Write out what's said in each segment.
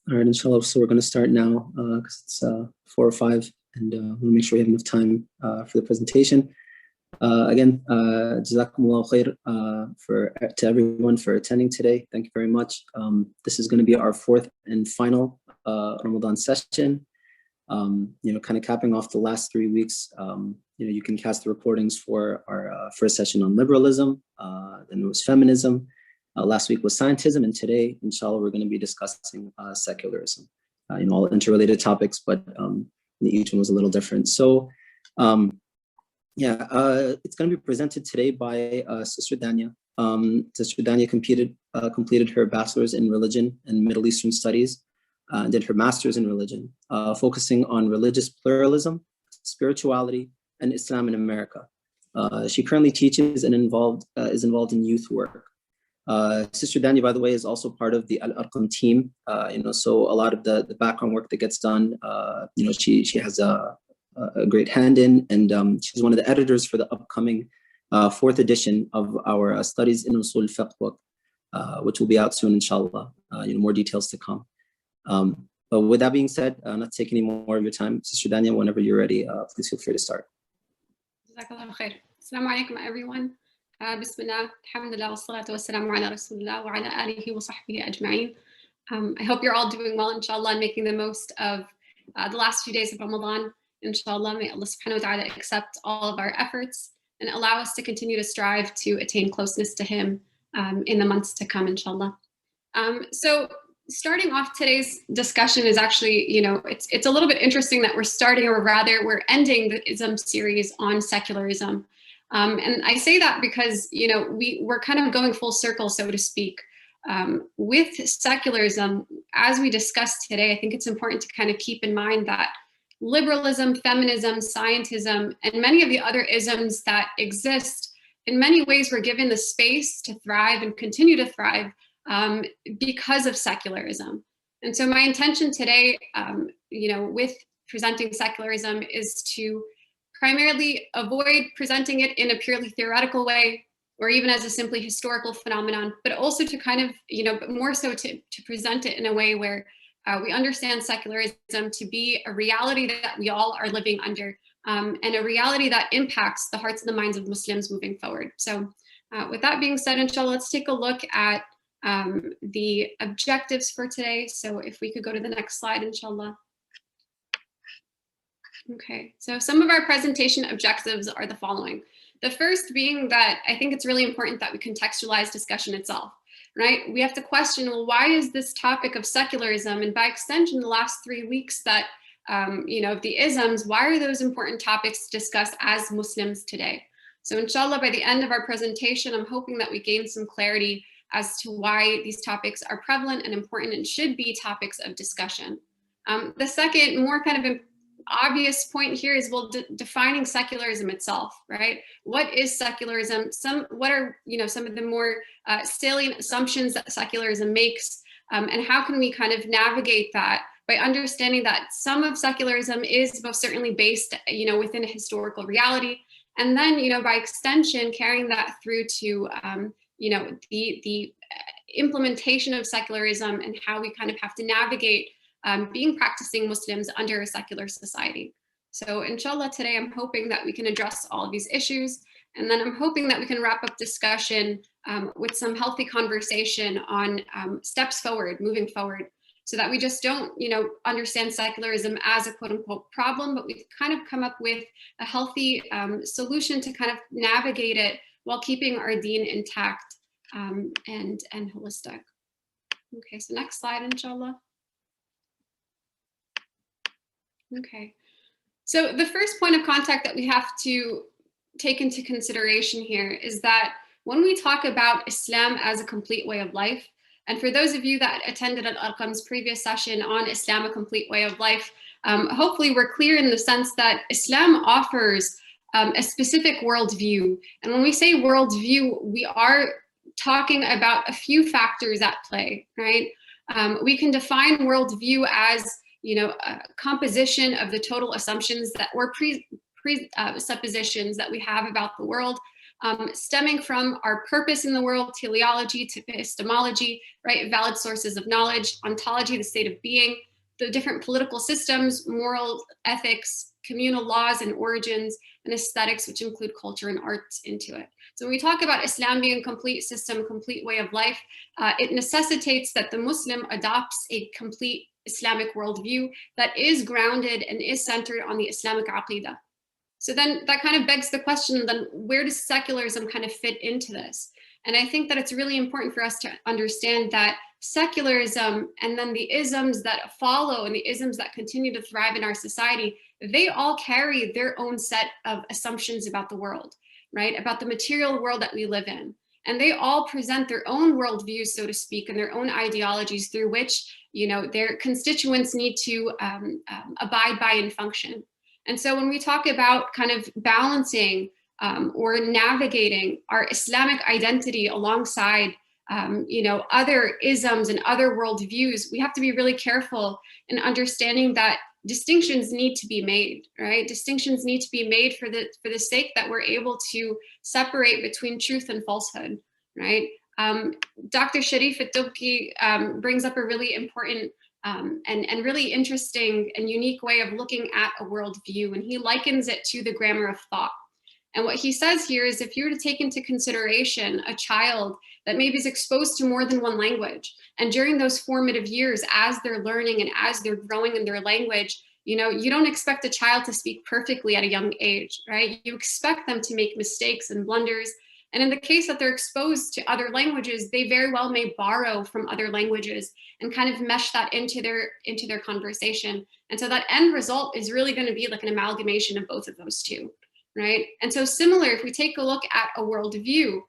All right, inshallah. So we're going to start now because it's 4 or 5, and we'll make sure we have enough time for the presentation. Again, Jazakumullah khair to everyone for attending today. Thank you very much. This is going to be our 4th and final Ramadan session. Kind of capping off the last 3 weeks. You can catch the recordings for our first session on liberalism. Then it was feminism. Last week was scientism, and today, inshallah, we're going to be discussing secularism. All interrelated topics, but each one was a little different. So, it's going to be presented today by Sister Daniyah. Sister Daniyah completed her bachelor's in religion and Middle Eastern studies, and did her master's in religion, focusing on religious pluralism, spirituality, and Islam in America. She currently teaches and is involved in youth work. Sister Daniyah, by the way, is also part of the Al-Arqam team. So a lot of the background work that gets done, she has a great hand in, and she's one of the editors for the upcoming 4th edition of our Studies in Usul Fiqh book, which will be out soon, inshallah. More details to come. But with that being said, not take any more of your time. Sister Daniyah, whenever you're ready, please feel free to start. Jazakallah khair. Assalamu alaikum, everyone. Bismillah, alhamdulillah, wassalatu wassalamu ala rasulillah wa ala alihi wa sahbihi ajma'in. I hope you're all doing well, inshallah, and making the most of the last few days of Ramadan. Inshallah, may Allah subhanahu wa ta'ala accept all of our efforts and allow us to continue to strive to attain closeness to Him in the months to come, inshallah. So starting off today's discussion is actually, it's a little bit interesting that we're starting, or rather we're ending the Ism series on secularism. And I say that because, we're kind of going full circle, so to speak. With secularism, as we discussed today, I think it's important to kind of keep in mind that liberalism, feminism, scientism, and many of the other isms that exist, in many ways were given the space to thrive and continue to thrive because of secularism. And so my intention today, with presenting secularism is to primarily avoid presenting it in a purely theoretical way, or even as a simply historical phenomenon, but also to kind of, but more so to present it in a way where we understand secularism to be a reality that we all are living under, and a reality that impacts the hearts and the minds of Muslims moving forward. So with that being said, inshallah, let's take a look at the objectives for today. So if we could go to the next slide, inshallah. Okay, so some of our presentation objectives are the following. The first being that I think it's really important that we contextualize discussion itself, right? We have to question, well, why is this topic of secularism, and by extension, the last 3 weeks that, of the isms, why are those important topics to discuss as Muslims today? So inshallah, by the end of our presentation, I'm hoping that we gain some clarity as to why these topics are prevalent and important and should be topics of discussion. The second, more kind of obvious point here is, well, defining secularism itself, right? What is secularism? What are some of the more salient assumptions that secularism makes, and how can we kind of navigate that by understanding that some of secularism is most certainly based, within a historical reality, and then, by extension, carrying that through to, the implementation of secularism and how we kind of have to navigate being practicing Muslims under a secular society. So inshallah, today I'm hoping that we can address all of these issues, and then I'm hoping that we can wrap up discussion with some healthy conversation on steps forward, moving forward, so that we just don't, understand secularism as a quote unquote problem, but we kind of come up with a healthy solution to kind of navigate it while keeping our deen intact and holistic. Okay, so next slide, inshallah. Okay, so the first point of contact that we have to take into consideration here is that when we talk about Islam as a complete way of life, and for those of you that attended Al-Arqam's previous session on Islam, a complete way of life, hopefully we're clear in the sense that Islam offers a specific worldview. And when we say worldview, we are talking about a few factors at play, right? We can define worldview as a composition of the total assumptions that or presuppositions that we have about the world, stemming from our purpose in the world, teleology, to epistemology, right? Valid sources of knowledge, ontology, the state of being, the different political systems, moral ethics, communal laws and origins, and aesthetics, which include culture and arts into it. So when we talk about Islam being a complete system, complete way of life, it necessitates that the Muslim adopts a complete Islamic worldview that is grounded and is centered on the Islamic aqidah. So then that kind of begs the question, then where does secularism kind of fit into this? And I think that it's really important for us to understand that secularism and then the isms that follow and the isms that continue to thrive in our society, they all carry their own set of assumptions about the world, right? About the material world that we live in. And they all present their own worldviews, so to speak, and their own ideologies through which, you know, their constituents need to abide by and function. And so when we talk about kind of balancing or navigating our Islamic identity alongside you know, other isms and other worldviews, we have to be really careful in understanding that distinctions need to be made, right? Distinctions need to be made for the sake that we're able to separate between truth and falsehood, right? Dr. Sharif At-Tubki brings up a really important and really interesting and unique way of looking at a worldview, and he likens it to the grammar of thought. And what he says here is if you were to take into consideration a child that maybe is exposed to more than one language, and during those formative years, as they're learning and as they're growing in their language, you know, you don't expect a child to speak perfectly at a young age, right? You expect them to make mistakes and blunders. And in the case that they're exposed to other languages, they very well may borrow from other languages and kind of mesh that into their conversation. And so that end result is really going to be like an amalgamation of both of those two. Right? And so similar, if we take a look at a worldview,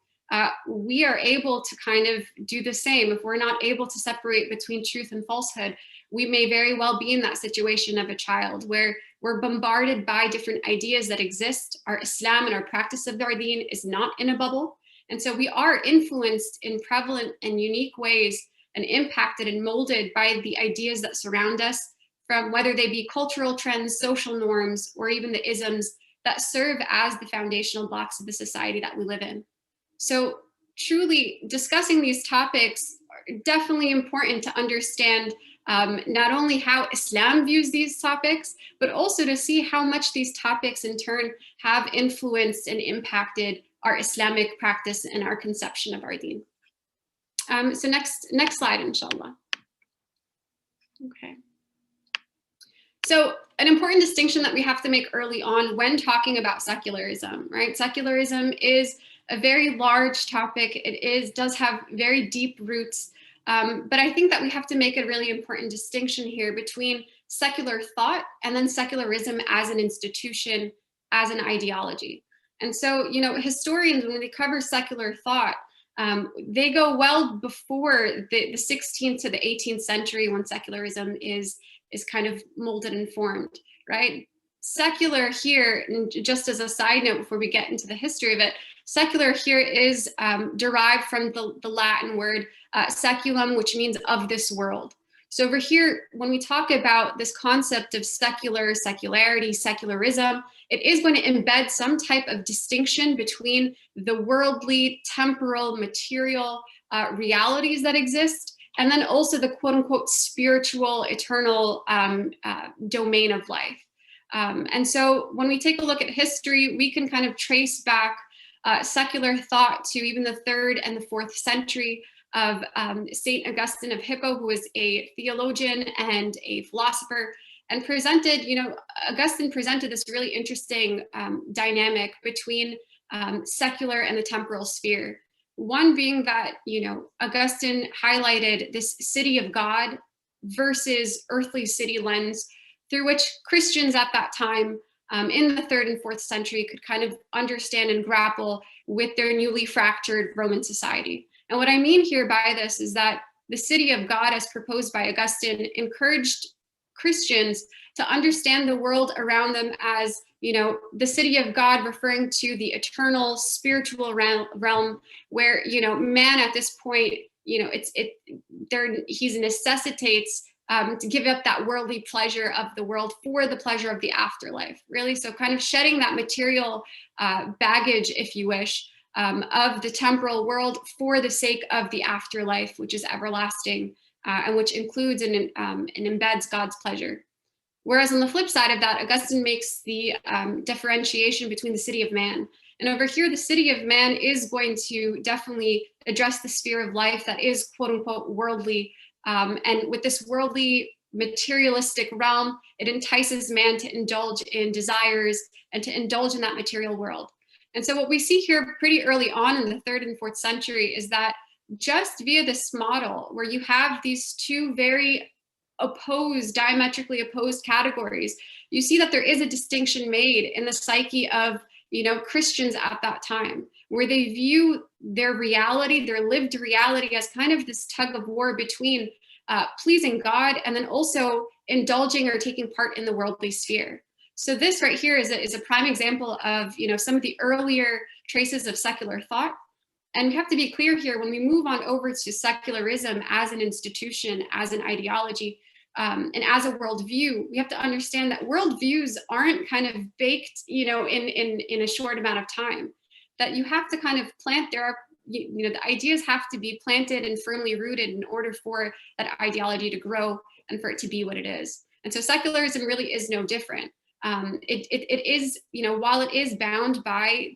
we are able to kind of do the same. If we're not able to separate between truth and falsehood, we may very well be in that situation of a child where we're bombarded by different ideas that exist. Our Islam and our practice of our deen is not in a bubble. And so we are influenced in prevalent and unique ways and impacted and molded by the ideas that surround us, from whether they be cultural trends, social norms, or even the isms that serve as the foundational blocks of the society that we live in. So truly discussing these topics are definitely important to understand not only how Islam views these topics, but also to see how much these topics in turn have influenced and impacted our Islamic practice and our conception of our deen. So next slide, inshallah. Okay. So an important distinction that we have to make early on when talking about secularism, right? Secularism is a very large topic. It does have very deep roots, but I think that we have to make a really important distinction here between secular thought and then secularism as an institution, as an ideology. And so, you know, historians, when they cover secular thought, they go well before the 16th to the 18th century when secularism is kind of molded and formed, right? Secular here, and just as a side note before we get into the history of it, secular here is derived from the Latin word seculum, which means of this world. So over here, when we talk about this concept of secular, secularity, secularism, it is going to embed some type of distinction between the worldly, temporal, material realities that exist, and then also the quote unquote spiritual, eternal domain of life. And so when we take a look at history, we can kind of trace back secular thought to even the 3rd and the 4th century of Saint Augustine of Hippo, who was a theologian and a philosopher, and presented, you know, Augustine presented this really interesting dynamic between secular and the temporal sphere. One being that, you know, Augustine highlighted this city of God versus earthly city lens through which Christians at that time in the 3rd and 4th century could kind of understand and grapple with their newly fractured Roman society. And what I mean here by this is that the city of God, as proposed by Augustine, encouraged Christians to understand the world around them as, you know, the city of God, referring to the eternal spiritual realm where, you know, man at this point, you know, he necessitates to give up that worldly pleasure of the world for the pleasure of the afterlife, really. So kind of shedding that material baggage, if you wish, of the temporal world for the sake of the afterlife, which is everlasting, and which includes and embeds God's pleasure. Whereas on the flip side of that, Augustine makes the differentiation between the city of man. And over here, the city of man is going to definitely address the sphere of life that is quote unquote worldly. And with this worldly materialistic realm, it entices man to indulge in desires and to indulge in that material world. And so what we see here pretty early on in the 3rd and 4th century is that just via this model where you have these two very opposed, diametrically opposed categories, you see that there is a distinction made in the psyche of, Christians at that time, where they view their reality, their lived reality, as kind of this tug of war between pleasing God and then also indulging or taking part in the worldly sphere. So this right here is a prime example of, some of the earlier traces of secular thought. And we have to be clear here, when we move on over to secularism as an institution, as an ideology, and as a worldview, we have to understand that worldviews aren't kind of baked, in a short amount of time. That you have to kind of plant. The ideas have to be planted and firmly rooted in order for that ideology to grow and for it to be what it is. And so secularism really is no different. It is, while it is bound by,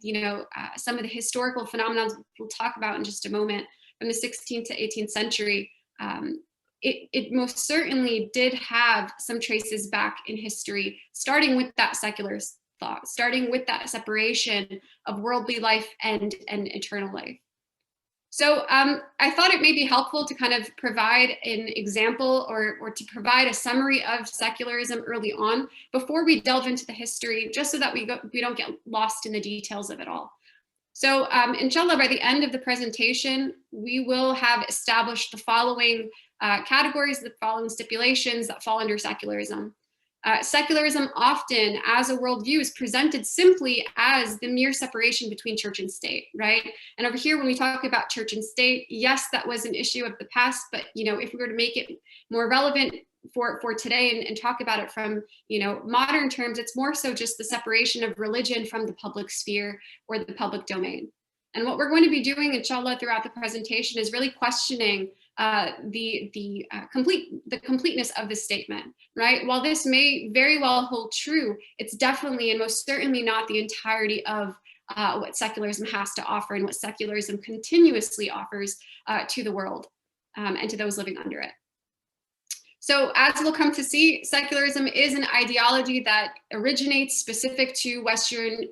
some of the historical phenomena we'll talk about in just a moment from the 16th to 18th century, it most certainly did have some traces back in history, starting with that secular thought, starting with that separation of worldly life and eternal life. So I thought it may be helpful to kind of provide an example or to provide a summary of secularism early on before we delve into the history, just so that we don't get lost in the details of it all. So inshallah, by the end of the presentation, we will have established the following categories, the following stipulations that fall under secularism. Secularism often, as a worldview, is presented simply as the mere separation between church and state, right? And over here, when we talk about church and state, yes, that was an issue of the past, but if we were to make it more relevant for today and talk about it from modern terms, it's more so just the separation of religion from the public sphere or the public domain. And what we're going to be doing, inshallah, throughout the presentation is really questioning the completeness of this statement, right? While this may very well hold true, it's definitely and most certainly not the entirety of what secularism has to offer and what secularism continuously offers to the world and to those living under it. So as we'll come to see, secularism is an ideology that originates specific to Western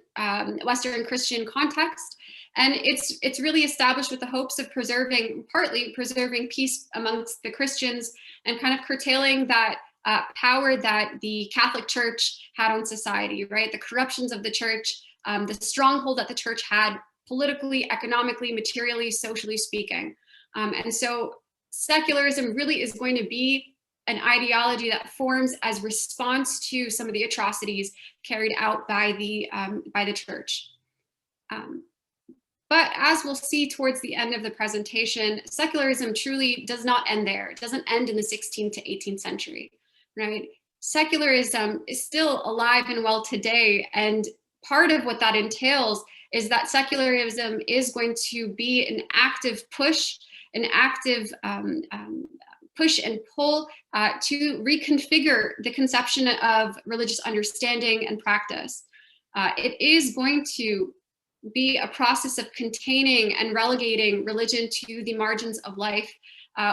Christian context. And it's really established with the hopes of partly preserving peace amongst the Christians and kind of curtailing that power that the Catholic Church had on society, right? The corruptions of the church, the stronghold that the church had politically, economically, materially, socially speaking. And so secularism really is going to be an ideology that forms as response to some of the atrocities carried out by the church. But as we'll see towards the end of the presentation, secularism truly does not end there. It doesn't end in the 16th to 18th century, right? Secularism is still alive and well today. And part of what that entails is that secularism is going to be an active push, an active push and pull to reconfigure the conception of religious understanding and practice. It is going to be a process of containing and relegating religion to the margins of life,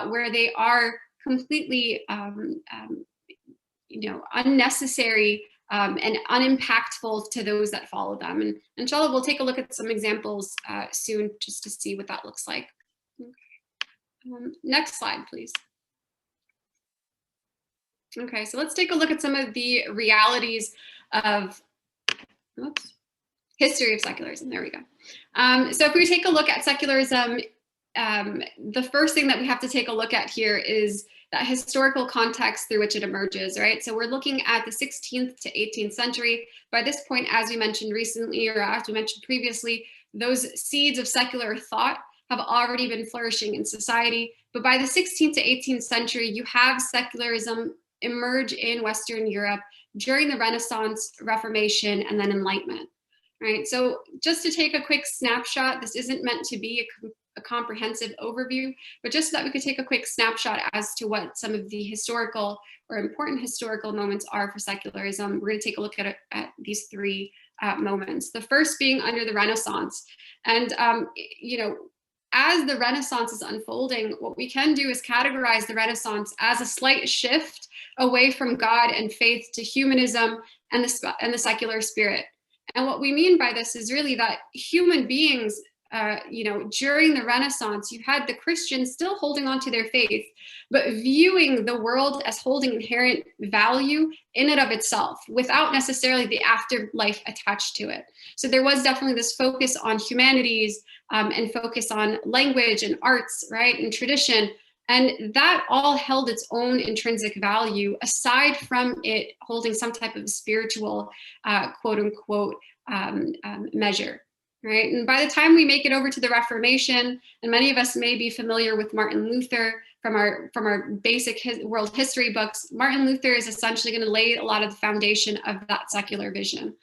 where they are completely, unnecessary and unimpactful to those that follow them. And inshallah, we'll take a look at some examples soon, just to see what that looks like. Next slide, please. Okay, so let's take a look at some of the realities of, history of secularism. There we go. So if we take a look at secularism, the first thing that we have to take a look at here is that historical context through which it emerges, right? So we're looking at the 16th to 18th century. By this point, as we mentioned recently, or as we mentioned previously, those seeds of secular thought have already been flourishing in society. But by the 16th to 18th century, you have secularism emerge in Western Europe during the Renaissance, Reformation, and then Enlightenment. right? So just to take a quick snapshot, this isn't meant to be a comprehensive overview, but just so that we could take a quick snapshot as to what some of the historical or important historical moments are for secularism. We're going to take a look at these three moments. The first being under the Renaissance. And, you know, as the Renaissance is unfolding, what we can do is categorize the Renaissance as a slight shift away from God and faith to humanism and the secular spirit. And what we mean by this is really that human beings, you know, during the Renaissance, you had the Christians still holding on to their faith, but viewing the world as holding inherent value in and of itself, without necessarily the afterlife attached to it. So there was definitely this focus on humanities and focus on language and arts, right, and tradition. And that all held its own intrinsic value, aside from it holding some type of spiritual, quote unquote, measure. Right. And by the time we make it over to the Reformation, and many of us may be familiar with Martin Luther from our basic world history books, Martin Luther is essentially going to lay a lot of the foundation of that secular vision.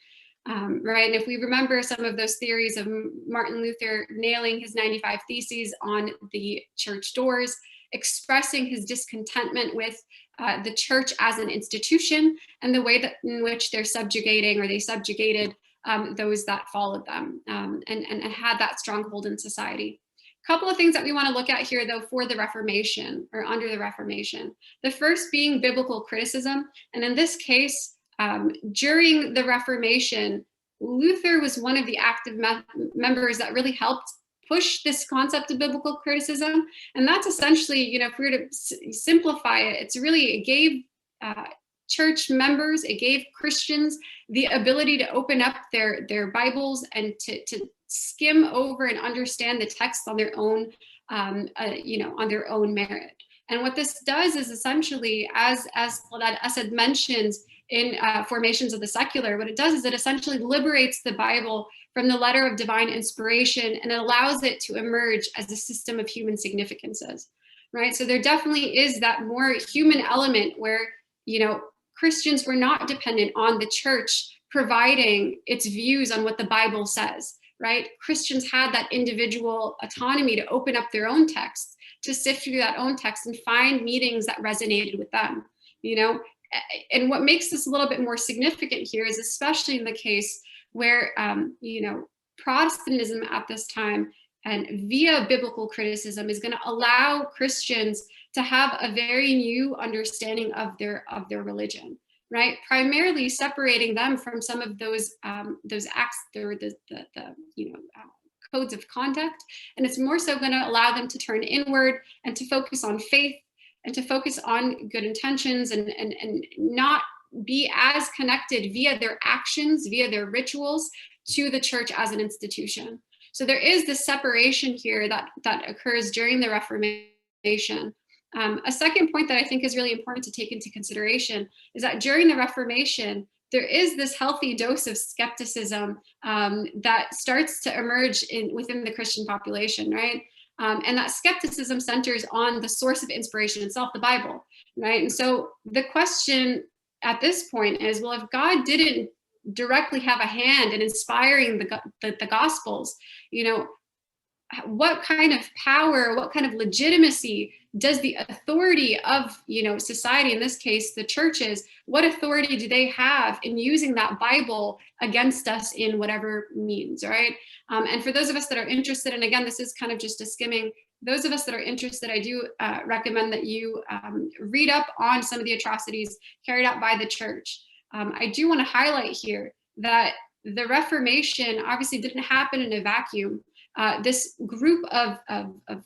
Right. And if we remember some of those theories of Martin Luther nailing his 95 Theses on the church doors, expressing his discontentment with the church as an institution and the way that in which they're subjugating, or they subjugated those that followed them, and had that stronghold in society. A couple of things that we want to look at here, though, for the Reformation, or under the Reformation. The first being biblical criticism. And in this case, during the Reformation, Luther was one of the active members that really helped push this concept of biblical criticism. And that's essentially, you know, if we were to simplify it, it's really, it gave church members, it gave Christians the ability to open up their Bibles and to skim over and understand the text on their own, you know, on their own merit. And what this does is essentially, as Asad mentions in Formations of the Secular, what it does is it essentially liberates the Bible from the letter of divine inspiration, and it allows it to emerge as a system of human significances, right? So there definitely is that more human element where, you know, Christians were not dependent on the church providing its views on what the Bible says, right? Christians had that individual autonomy to open up their own texts, to sift through that own text and find meanings that resonated with them, you know? And what makes this a little bit more significant here is, especially in the case where, you know, Protestantism at this time, and via biblical criticism, is going to allow Christians to have a very new understanding of their religion, right? Primarily separating them from some of those acts, the you know, codes of conduct, and it's more so going to allow them to turn inward and to focus on faith and to focus on good intentions, and not be as connected via their actions, via their rituals, to the church as an institution. So there is this separation here that occurs during the Reformation. A second point that I think is really important to take into consideration is that during the Reformation, there is this healthy dose of skepticism that starts to emerge within the Christian population, right? And that skepticism centers on the source of inspiration itself, the Bible, right? And so the question at this point is, well, if God didn't directly have a hand in inspiring the Gospels, you know, what kind of power, what kind of legitimacy does the authority of, you know, society, in this case, the churches, what authority do they have in using that Bible against us in whatever means, right? And for those of us that are interested, and again, this is kind of just a skimming, those of us that are interested, I do recommend that you read up on some of the atrocities carried out by the church. I do want to highlight here that the Reformation obviously didn't happen in a vacuum. This group of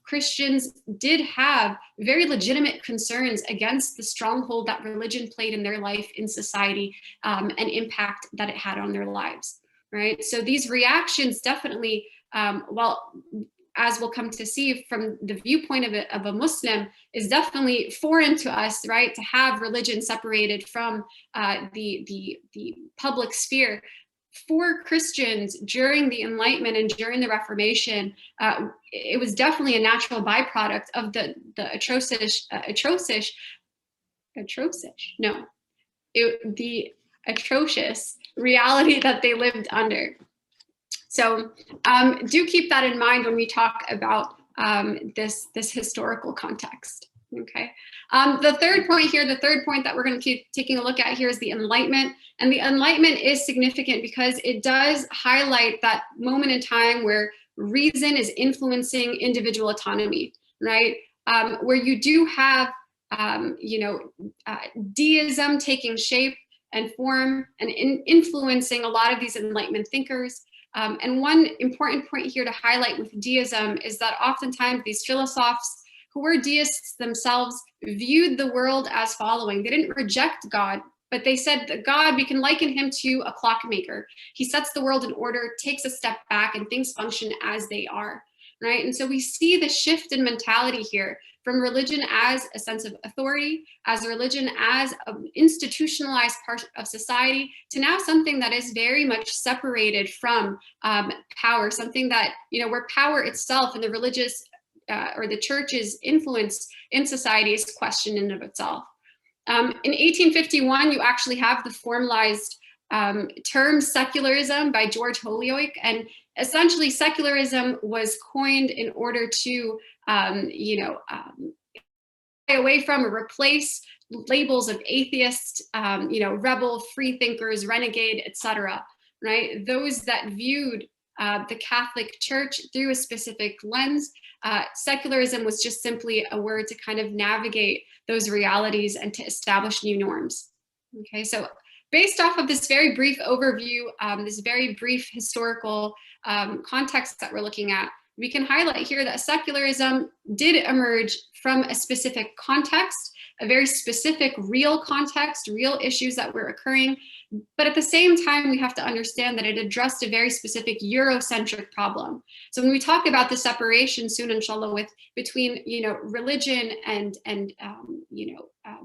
Christians did have very legitimate concerns against the stronghold that religion played in their life, in society, and impact that it had on their lives, right? So these reactions definitely, well, as we'll come to see from the viewpoint of a Muslim, is definitely foreign to us, right? To have religion separated from the public sphere. For Christians during the Enlightenment and during the Reformation, it was definitely a natural byproduct of the atrocious reality that they lived under. So do keep that in mind when we talk about this historical context. Okay. The third point here, the third point that we're going to keep taking a look at here is the Enlightenment. And the Enlightenment is significant because it does highlight that moment in time where reason is influencing individual autonomy, right? Where you do have, deism taking shape and form and influencing a lot of these Enlightenment thinkers. And one important point here to highlight with deism is that oftentimes these philosophers who were deists themselves viewed the world as following. They didn't reject God, but they said that God, we can liken him to a clockmaker. He sets the world in order, takes a step back, and things function as they are, right? And so we see the shift in mentality here from religion as a sense of authority, as a religion as an institutionalized part of society, to now something that is very much separated from power, something that, where power itself and the religious or the church's influence in society is questioned in and of itself. In 1851, you actually have the formalized term secularism by George Holyoake, and essentially secularism was coined in order to, away from or replace labels of atheist, rebel, free thinkers, renegade, etc. Right? Those that viewed the Catholic Church through a specific lens. Secularism was just simply a word to kind of navigate those realities and to establish new norms. Okay, so based off of this very brief overview, this very brief historical context that we're looking at, we can highlight here that secularism did emerge from a specific context, a very specific real context, real issues that were occurring. But at the same time, we have to understand that it addressed a very specific Eurocentric problem. So when we talk about the separation soon, inshallah, between religion and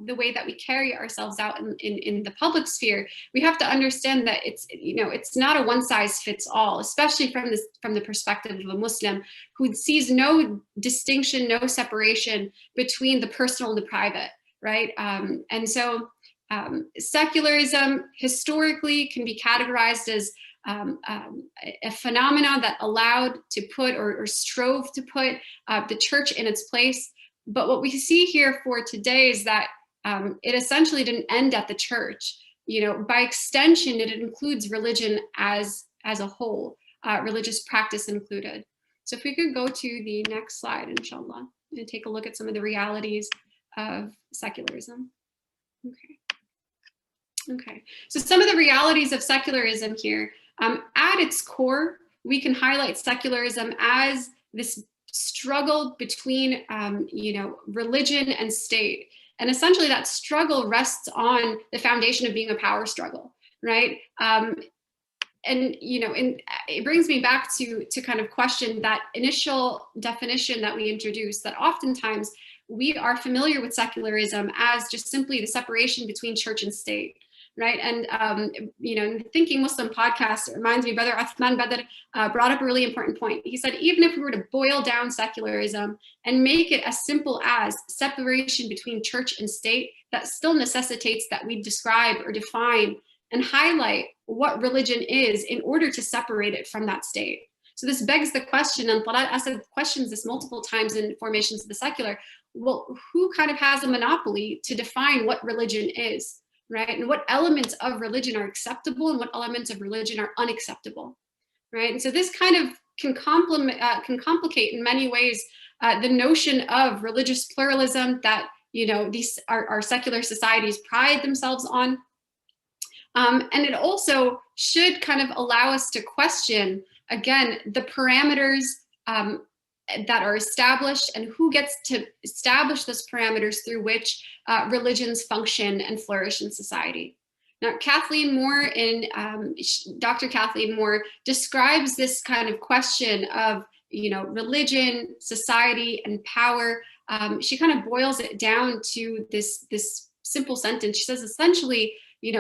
the way that we carry ourselves out in the public sphere, we have to understand that it's not a one size fits all, especially from the perspective of a Muslim who sees no distinction, no separation between the personal and the private, right? And so secularism historically can be categorized as a phenomenon that allowed to put or strove to put the church in its place. But what we see here for today is that it essentially didn't end at the church. By extension, it includes religion as a whole, religious practice included. So if we could go to the next slide, inshallah, and take a look at some of the realities of secularism. Okay, so some of the realities of secularism here. At its core, we can highlight secularism as this struggle between, religion and state. And essentially that struggle rests on the foundation of being a power struggle, right? And it brings me back to kind of question that initial definition that we introduced, that oftentimes we are familiar with secularism as just simply the separation between church and state. Right. And, in the Thinking Muslim podcast, it reminds me, Brother Uthman Badr brought up a really important point. He said, even if we were to boil down secularism and make it as simple as separation between church and state, that still necessitates that we describe or define and highlight what religion is in order to separate it from that state. So this begs the question, and Talal Asad questions this multiple times in Formations of the Secular, well, who kind of has a monopoly to define what religion is? Right? And what elements of religion are acceptable and what elements of religion are unacceptable, right? And so this kind of can complicate in many ways the notion of religious pluralism that, these our secular societies pride themselves on. And it also should kind of allow us to question, again, the parameters that are established and who gets to establish those parameters through which religions function and flourish in society. Now, Kathleen Moore, Dr. Kathleen Moore describes this kind of question of, religion, society, and power. She kind of boils it down to this simple sentence. She says, essentially,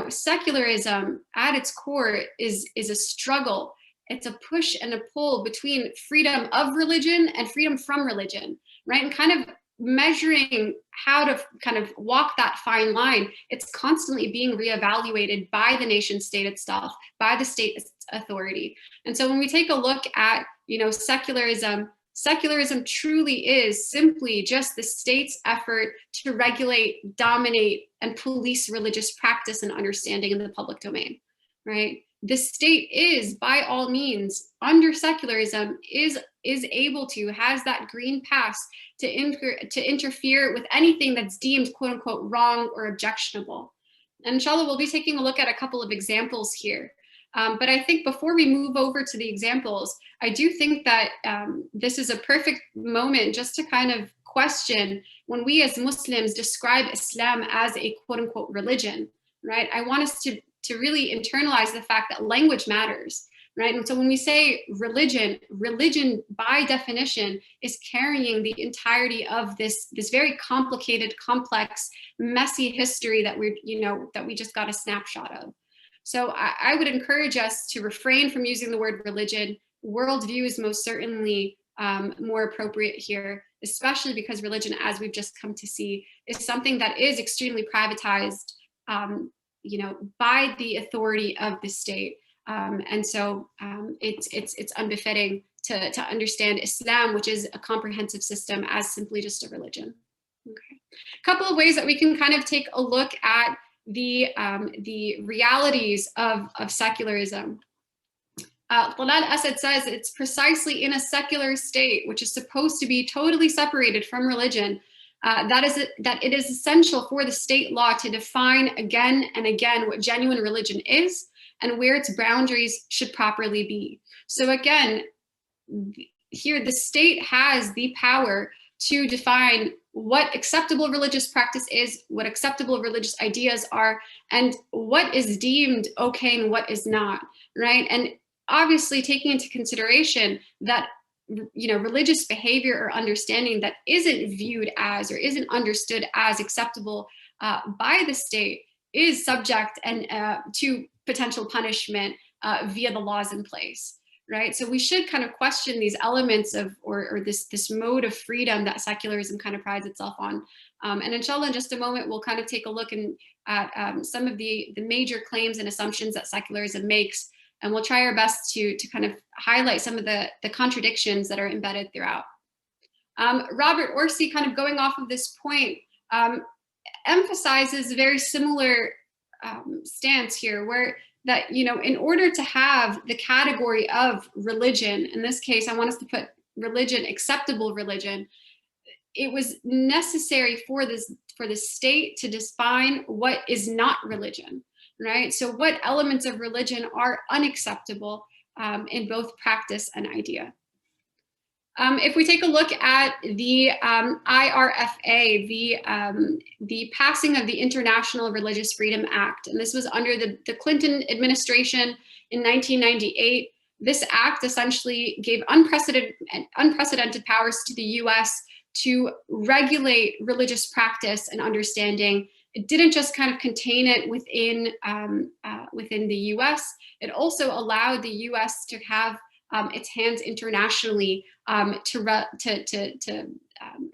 secularism at its core is a struggle. It's a push and a pull between freedom of religion and freedom from religion, right? And kind of measuring how to kind of walk that fine line, it's constantly being reevaluated by the nation state itself, by the state authority. And so when we take a look at, secularism, secularism truly is simply just the state's effort to regulate, dominate, and police religious practice and understanding in the public domain, right? The state is, by all means, under secularism, is able to, has that green pass to interfere with anything that's deemed, quote unquote, wrong or objectionable. And inshallah, we'll be taking a look at a couple of examples here. But I think before we move over to the examples, I do think that this is a perfect moment just to kind of question when we as Muslims describe Islam as a quote unquote religion, right? I want us to really internalize the fact that language matters, right? And so when we say religion, religion by definition is carrying the entirety of this very complicated, complex, messy history that we just got a snapshot of. So I would encourage us to refrain from using the word religion. Worldview is most certainly more appropriate here, especially because religion, as we've just come to see, is something that is extremely privatized, by the authority of the state. And so it's unbefitting to understand Islam, which is a comprehensive system, as simply just a religion. Okay. A couple of ways that we can kind of take a look at the realities of secularism. Talal Asad says it's precisely in a secular state, which is supposed to be totally separated from religion, that it is essential for the state law to define again and again what genuine religion is and where its boundaries should properly be. So again, here the state has the power to define what acceptable religious practice is, what acceptable religious ideas are, and what is deemed okay and what is not, right? And obviously taking into consideration that religious behavior or understanding that isn't viewed as or isn't understood as acceptable by the state is subject to potential punishment via the laws in place, right? So we should kind of question these elements of or this mode of freedom that secularism kind of prides itself on. And inshallah, in just a moment, we'll kind of take a look at some of the major claims and assumptions that secularism makes. And we'll try our best to kind of highlight some of the contradictions that are embedded throughout. Robert Orsi, kind of going off of this point, emphasizes a very similar stance here, where that, in order to have the category of religion, in this case, I want us to put religion, acceptable religion, it was necessary for the state to define what is not religion. Right? So what elements of religion are unacceptable in both practice and idea? If we take a look at the IRFA, the passing of the International Religious Freedom Act, and this was under the Clinton administration in 1998, this act essentially gave unprecedented powers to the US to regulate religious practice and understanding. It didn't just kind of contain it within the US. It also allowed the US to have its hands internationally to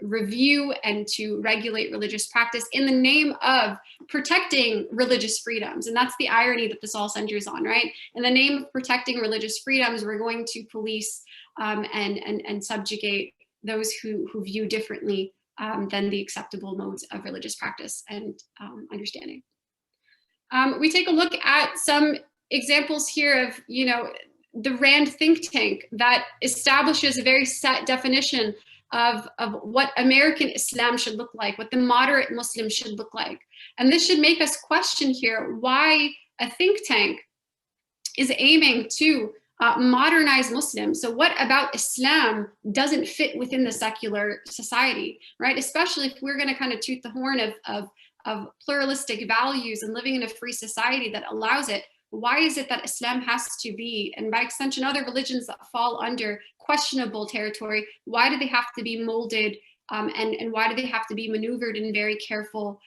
review and to regulate religious practice in the name of protecting religious freedoms. And that's the irony that this all centers on, right? In the name of protecting religious freedoms, we're going to police and subjugate those who view differently than the acceptable modes of religious practice and understanding. We take a look at some examples here of, the RAND think tank that establishes a very set definition of what American Islam should look like, what the moderate Muslim should look like. And this should make us question here why a think tank is aiming to modernize Muslims. So what about Islam doesn't fit within the secular society, right? Especially if we're going to kind of toot the horn of pluralistic values and living in a free society that allows it. Why is it that Islam has to be, and by extension other religions that fall under questionable territory, why do they have to be molded and why do they have to be maneuvered in very careful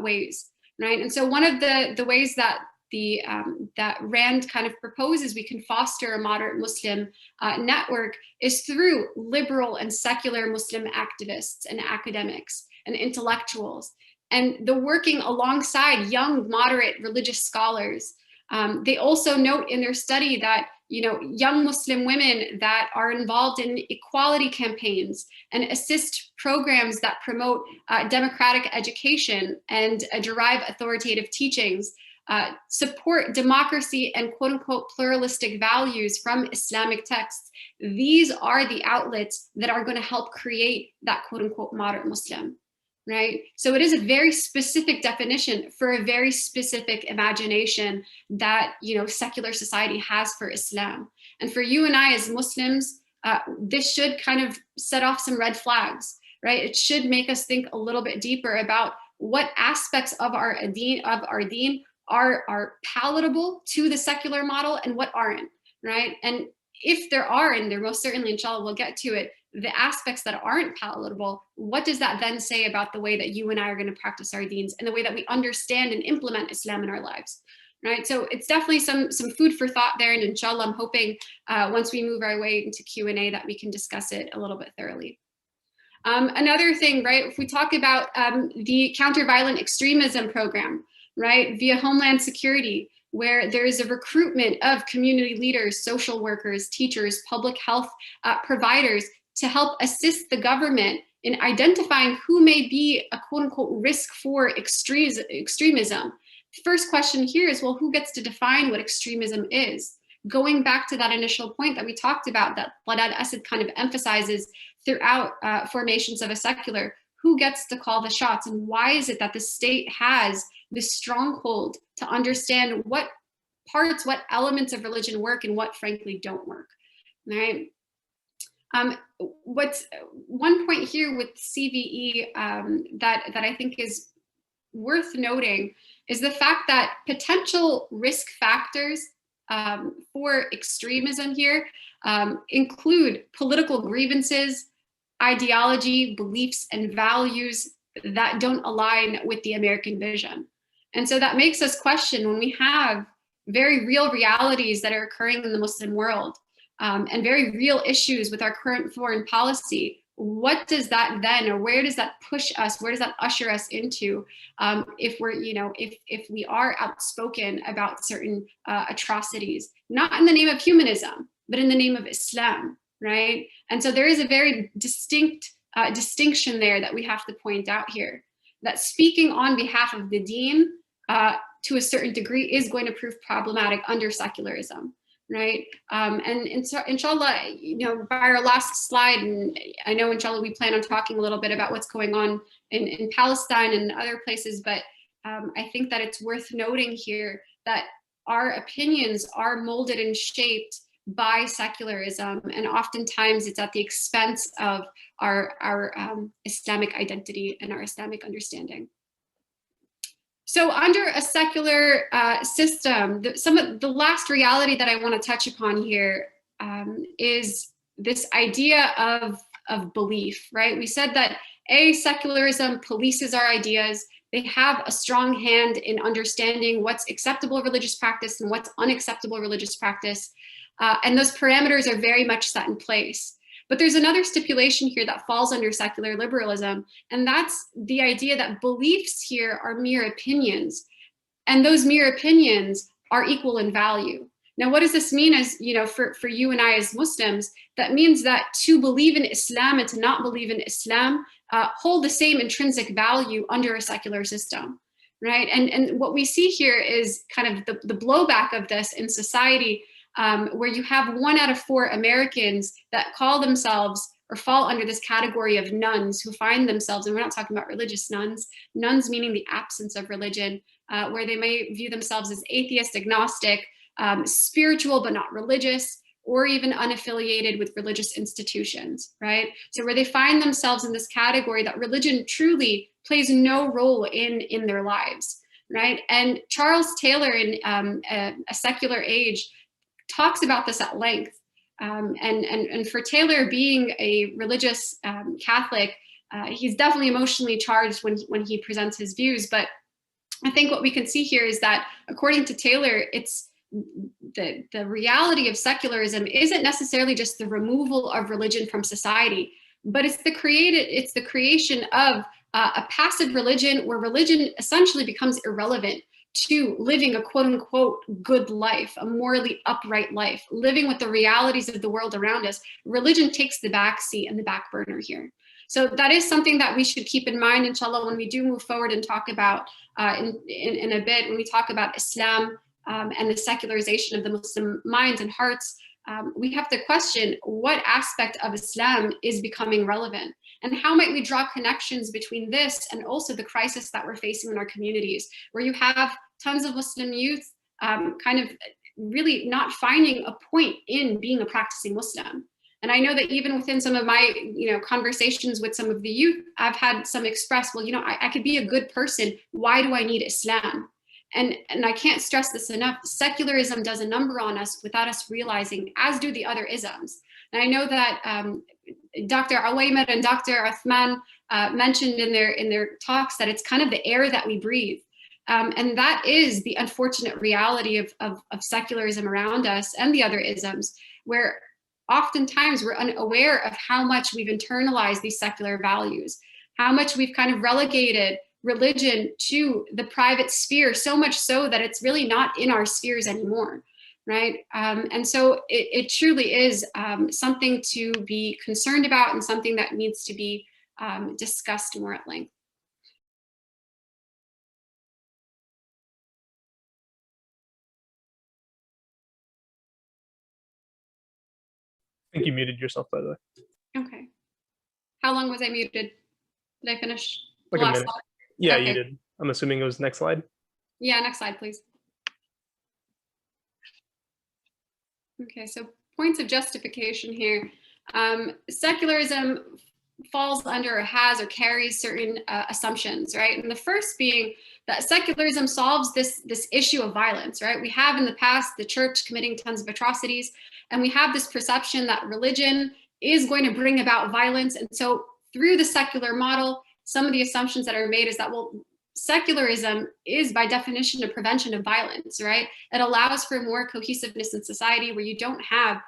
ways, right? And so one of the ways that that Rand kind of proposes we can foster a moderate Muslim network is through liberal and secular Muslim activists and academics and intellectuals, and the working alongside young moderate religious scholars. They also note in their study that young Muslim women that are involved in equality campaigns and assist programs that promote democratic education and derive authoritative teachings, support democracy and quote unquote pluralistic values from Islamic texts. These are the outlets that are going to help create that quote unquote moderate Muslim. Right? So it is a very specific definition for a very specific imagination that, secular society has for Islam. And for you and I as Muslims, this should kind of set off some red flags, right? It should make us think a little bit deeper about what aspects of our deen are palatable to the secular model and what aren't, right? And if there are, and there most certainly, inshallah, we'll get to it, the aspects that aren't palatable, what does that then say about the way that you and I are going to practice our deens and the way that we understand and implement Islam in our lives, right? So it's definitely some food for thought there, and inshallah, I'm hoping once we move our way into Q&A that we can discuss it a little bit thoroughly. Another thing, right, if we talk about the counter-violent extremism program, right, via Homeland Security, where there is a recruitment of community leaders, social workers, teachers, public health providers to help assist the government in identifying who may be a quote unquote risk for extremism. First question here is, well, who gets to define what extremism is? Going back to that initial point that we talked about, that Ladad Asad kind of emphasizes throughout formations of a secular, who gets to call the shots, and why is it that the state has this stronghold to understand what parts, what elements of religion work and what frankly don't work, right? What's one point here with CVE that I think is worth noting is the fact that potential risk factors for extremism here include political grievances, ideology, beliefs, and values that don't align with the American vision. And so that makes us question, when we have very real realities that are occurring in the Muslim world, and very real issues with our current foreign policy, what does that then, or where does that push us? Where does that usher us into if we're, if we are outspoken about certain atrocities, not in the name of humanism, but in the name of Islam, right? And so there is a very distinct distinction there that we have to point out here, that speaking on behalf of the deen to a certain degree is going to prove problematic under secularism. Right. And inshallah, by our last slide, and I know inshallah we plan on talking a little bit about what's going on in Palestine and other places, but I think that it's worth noting here that our opinions are molded and shaped by secularism, and oftentimes it's at the expense of our Islamic identity and our Islamic understanding. So under a secular system, some of the last reality that I want to touch upon here is this idea of belief, right? We said that secularism polices our ideas. They have a strong hand in understanding what's acceptable religious practice and what's unacceptable religious practice. And those parameters are very much set in place. But there's another stipulation here that falls under secular liberalism, and that's the idea that beliefs here are mere opinions, and those mere opinions are equal in value. Now, what does this mean as, for you and I as Muslims? That means that to believe in Islam and to not believe in Islam hold the same intrinsic value under a secular system, right? And what we see here is kind of the blowback of this in society, where you have 1 out of 4 Americans that call themselves or fall under this category of nuns who find themselves, and we're not talking about religious nuns meaning the absence of religion, where they may view themselves as atheist, agnostic, spiritual but not religious, or even unaffiliated with religious institutions, right? So where they find themselves in this category that religion truly plays no role in their lives, right? And Charles Taylor in A Secular Age talks about this at length. And for Taylor, being a religious Catholic, he's definitely emotionally charged when he presents his views. But I think what we can see here is that, according to Taylor, it's the reality of secularism isn't necessarily just the removal of religion from society, but it's the creation of a passive religion where religion essentially becomes irrelevant to living a quote unquote good life, a morally upright life, living with the realities of the world around us. Religion takes the backseat and the back burner here. So that is something that we should keep in mind, inshallah, when we do move forward and talk about in a bit, when we talk about Islam and the secularization of the Muslim minds and hearts. We have to question what aspect of Islam is becoming relevant, and how might we draw connections between this and also the crisis that we're facing in our communities, where you have tons of Muslim youth kind of really not finding a point in being a practicing Muslim. And I know that even within some of my, conversations with some of the youth, I've had some express, well, I could be a good person. Why do I need Islam? And I can't stress this enough. Secularism does a number on us without us realizing, as do the other isms. And I know that Dr. Awaymer and Dr. Uthman mentioned in their talks that it's kind of the air that we breathe. And that is the unfortunate reality of secularism around us and the other isms, where oftentimes we're unaware of how much we've internalized these secular values, how much we've kind of relegated religion to the private sphere, so much so that it's really not in our spheres anymore, right? And so it truly is something to be concerned about and something that needs to be discussed more at length. I think you muted yourself, by the way. Okay. How long was I muted? Did I finish? Like a minute. Slide? Yeah, Okay. you did. I'm assuming it was next slide. Yeah, next slide, please. Okay, so points of justification here. Secularism falls under or has or carries certain assumptions, right? And the first being that secularism solves this issue of violence, right? We have in the past the church committing tons of atrocities, and we have this perception that religion is going to bring about violence. And so through the secular model, some of the assumptions that are made is that, well, secularism is by definition a prevention of violence, right? It allows for more cohesiveness in society where you don't have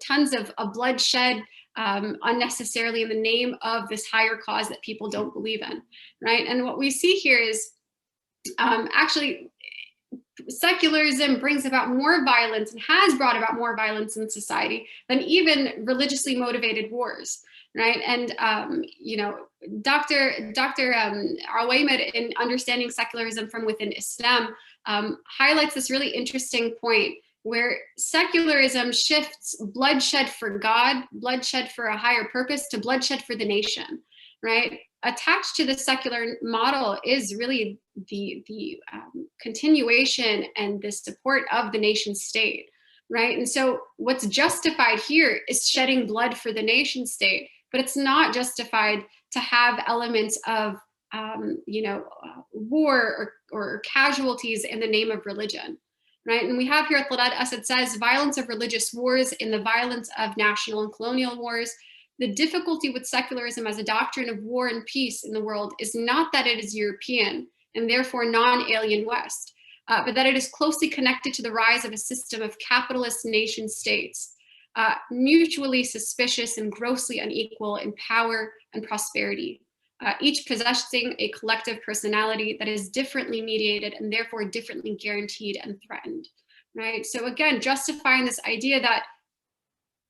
tons of bloodshed unnecessarily in the name of this higher cause that people don't believe in, right? And what we see here is actually secularism brings about more violence and has brought about more violence in society than even religiously motivated wars, right? And Dr. Awaymer, in Understanding Secularism from Within Islam, highlights this really interesting point where secularism shifts bloodshed for God, bloodshed for a higher purpose, to bloodshed for the nation, right? Attached to the secular model is really the continuation and the support of the nation state, right? And so what's justified here is shedding blood for the nation state, but it's not justified to have elements of war or casualties in the name of religion, right? And we have here, Talad Asad says, violence of religious wars in the violence of national and colonial wars. The difficulty with secularism as a doctrine of war and peace in the world is not that it is European and therefore non-alien West, but that it is closely connected to the rise of a system of capitalist nation states, mutually suspicious and grossly unequal in power and prosperity, each possessing a collective personality that is differently mediated and therefore differently guaranteed and threatened, right? So again, justifying this idea that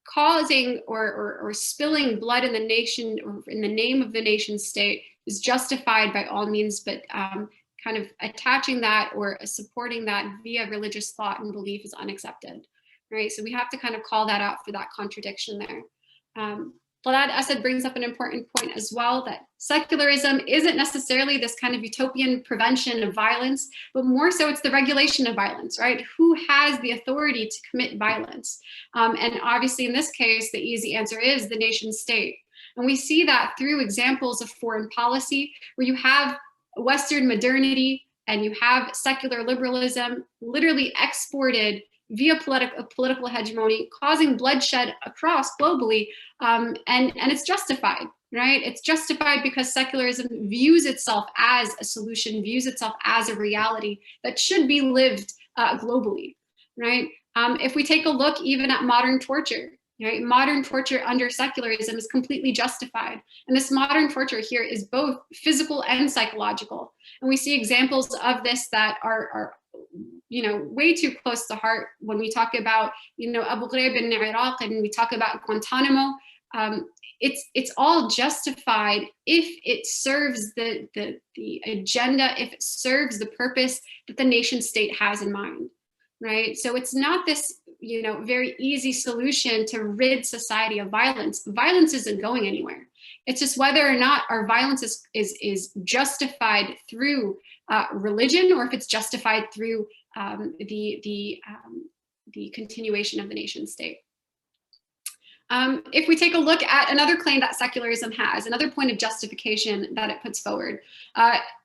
causing or spilling blood in the nation or in the name of the nation state is justified by all means, but kind of attaching that or supporting that via religious thought and belief is unaccepted, right? So we have to kind of call that out for that contradiction there. Talad Asad brings up an important point as well, that secularism isn't necessarily this kind of utopian prevention of violence, but more so it's the regulation of violence, right? Who has the authority to commit violence? And obviously in this case, the easy answer is the nation state. And we see that through examples of foreign policy, where you have Western modernity and you have secular liberalism literally exported via political hegemony, causing bloodshed across globally, and it's justified, right? It's justified because secularism views itself as a solution, views itself as a reality that should be lived globally, right? If we take a look even at modern torture, right? Modern torture under secularism is completely justified. And this modern torture here is both physical and psychological. And we see examples of this that are way too close to heart when we talk about, Abu Ghraib in Iraq, and we talk about Guantanamo. It's all justified if it serves the agenda, if it serves the purpose that the nation state has in mind, right? So it's not this, very easy solution to rid society of violence. Violence isn't going anywhere. It's just whether or not our violence is justified through religion, or if it's justified through the continuation of the nation state. If we take a look at another claim that secularism has, another point of justification that it puts forward,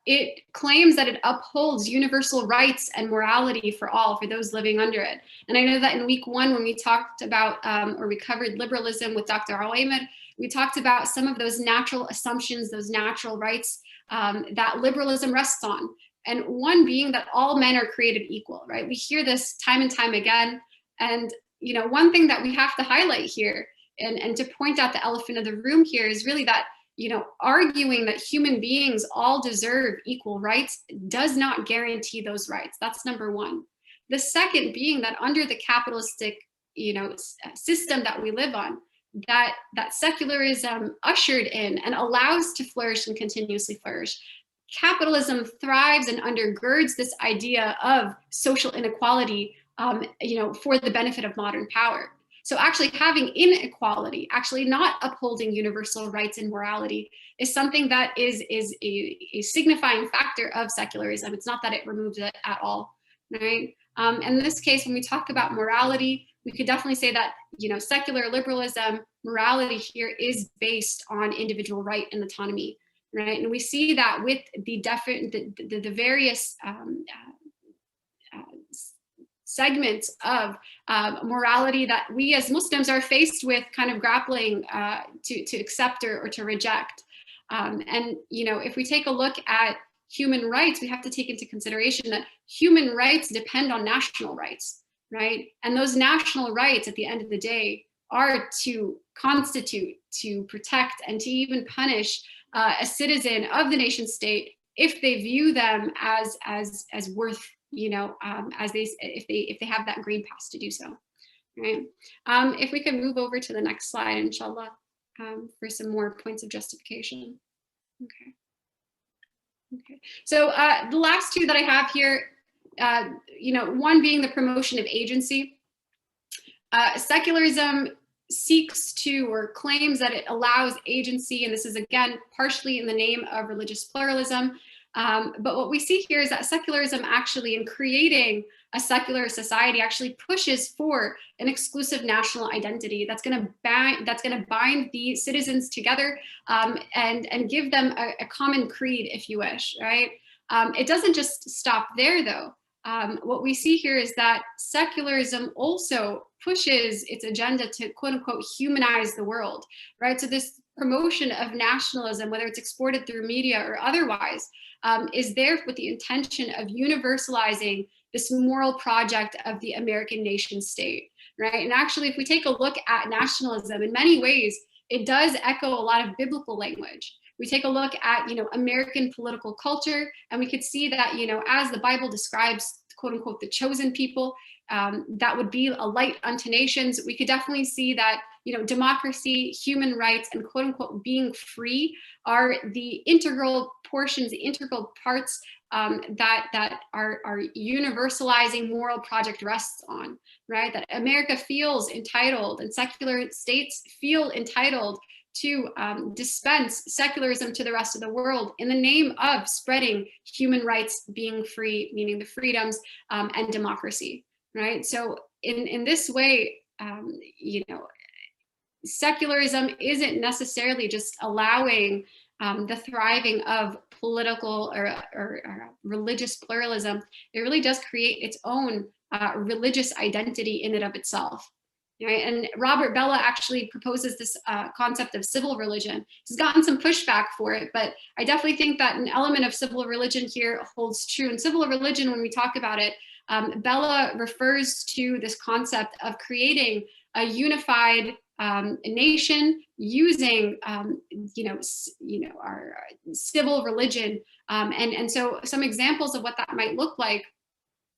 it claims that it upholds universal rights and morality for all, for those living under it. And I know that in week 1, when we talked about, or we covered liberalism with Dr. Awaimed, we talked about some of those natural assumptions, those natural rights that liberalism rests on. And one being that all men are created equal, right? We hear this time and time again. And one thing that we have to highlight here and to point out the elephant in the room here is really that, arguing that human beings all deserve equal rights does not guarantee those rights. That's number one. The second being that under the capitalistic, system that we live on, that secularism ushered in and allows to flourish and continuously flourish. Capitalism thrives and undergirds this idea of social inequality, for the benefit of modern power. So actually having inequality, actually not upholding universal rights and morality, is something that is a signifying factor of secularism. It's not that it removes it at all, right? And in this case, when we talk about morality, we could definitely say that, secular liberalism, morality here is based on individual right and autonomy, right? And we see that with the various segments of morality that we as Muslims are faced with kind of grappling to accept or to reject. And, if we take a look at human rights, we have to take into consideration that human rights depend on national rights, right? And those national rights at the end of the day are to constitute, to protect, and to even punish a citizen of the nation state if they view them as worth, if they have that green pass to do so, right? If we can move over to the next slide, inshallah, for some more points of justification. Okay. So the last two that I have here, one being the promotion of agency. Secularism seeks to or claims that it allows agency, and this is again partially in the name of religious pluralism. But what we see here is that secularism actually, in creating a secular society, actually pushes for an exclusive national identity that's going to bind the citizens together and give them a common creed, if you wish, right? It doesn't just stop there, though. What we see here is that secularism also pushes its agenda to quote unquote humanize the world, right? So this promotion of nationalism, whether it's exported through media or otherwise, is there with the intention of universalizing this moral project of the American nation state, right? And actually, if we take a look at nationalism, in many ways, it does echo a lot of biblical language. We take a look at, American political culture, and we could see that, as the Bible describes, quote unquote, the chosen people, that would be a light unto nations. We could definitely see that, democracy, human rights, and quote unquote being free are the integral portions, the integral parts that our universalizing moral project rests on, right? That America feels entitled, and secular states feel entitled to dispense secularism to the rest of the world in the name of spreading human rights, being free, meaning the freedoms, and democracy, right? So in this way, secularism isn't necessarily just allowing the thriving of political or religious pluralism. It really does create its own religious identity in and of itself, right? And Robert Bellah actually proposes this concept of civil religion. He's gotten some pushback for it, but I definitely think that an element of civil religion here holds true. And civil religion, when we talk about it, Bellah refers to this concept of creating a unified nation using, our civil religion. And so some examples of what that might look like,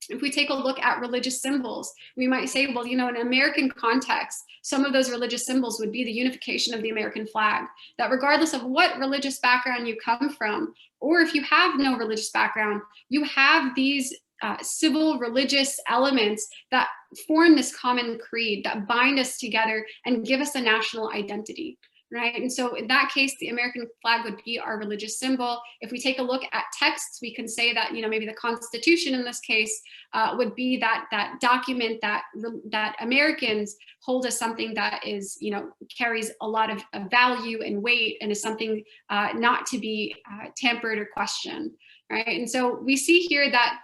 if we take a look at religious symbols, we might say, well, in an American context, some of those religious symbols would be the unification of the American flag, that regardless of what religious background you come from, or if you have no religious background, you have these civil religious elements that form this common creed that bind us together and give us a national identity. Right. And so in that case, the American flag would be our religious symbol. If we take a look at texts, we can say that, maybe the Constitution in this case would be that document that Americans hold as something that is, carries a lot of value and weight and is something not to be tampered or questioned. Right. And so we see here that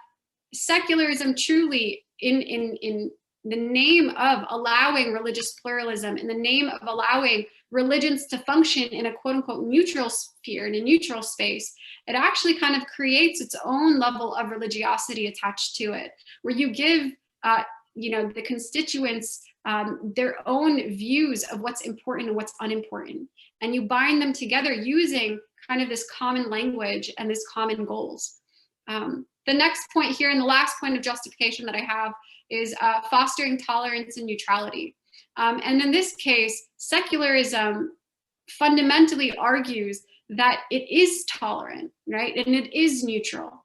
secularism truly in the name of allowing religious pluralism, in the name of allowing religions to function in a quote unquote neutral sphere, in a neutral space, it actually kind of creates its own level of religiosity attached to it, where you give, the constituents their own views of what's important and what's unimportant. And you bind them together using kind of this common language and this common goals. The next point here, and the last point of justification that I have, is fostering tolerance and neutrality. And in this case, secularism fundamentally argues that it is tolerant, right? And it is neutral.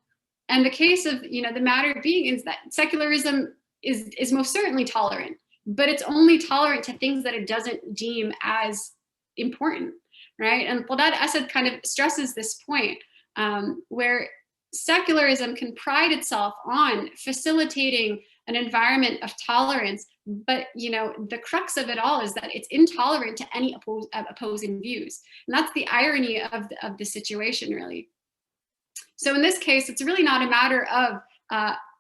And the case of, the matter being is that secularism is most certainly tolerant, but it's only tolerant to things that it doesn't deem as important, right? And Qudad Asad kind of stresses this point where secularism can pride itself on facilitating an environment of tolerance, but the crux of it all is that it's intolerant to any opposing views, and that's the irony of the situation, really. So in this case, it's really not a matter of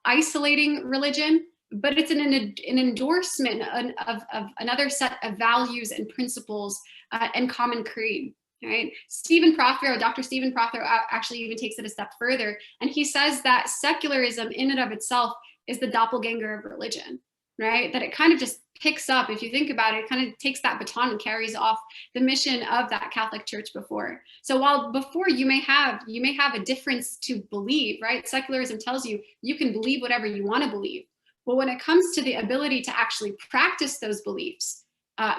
isolating religion, but it's an endorsement of another set of values and principles and common creed. Right? Dr. Stephen Prothero actually even takes it a step further, and he says that secularism in and of itself is the doppelganger of religion, right? That it kind of just picks up, if you think about it, it kind of takes that baton and carries off the mission of that Catholic Church before. So while before you may have a difference to believe, right? Secularism tells you you can believe whatever you want to believe. But when it comes to the ability to actually practice those beliefs,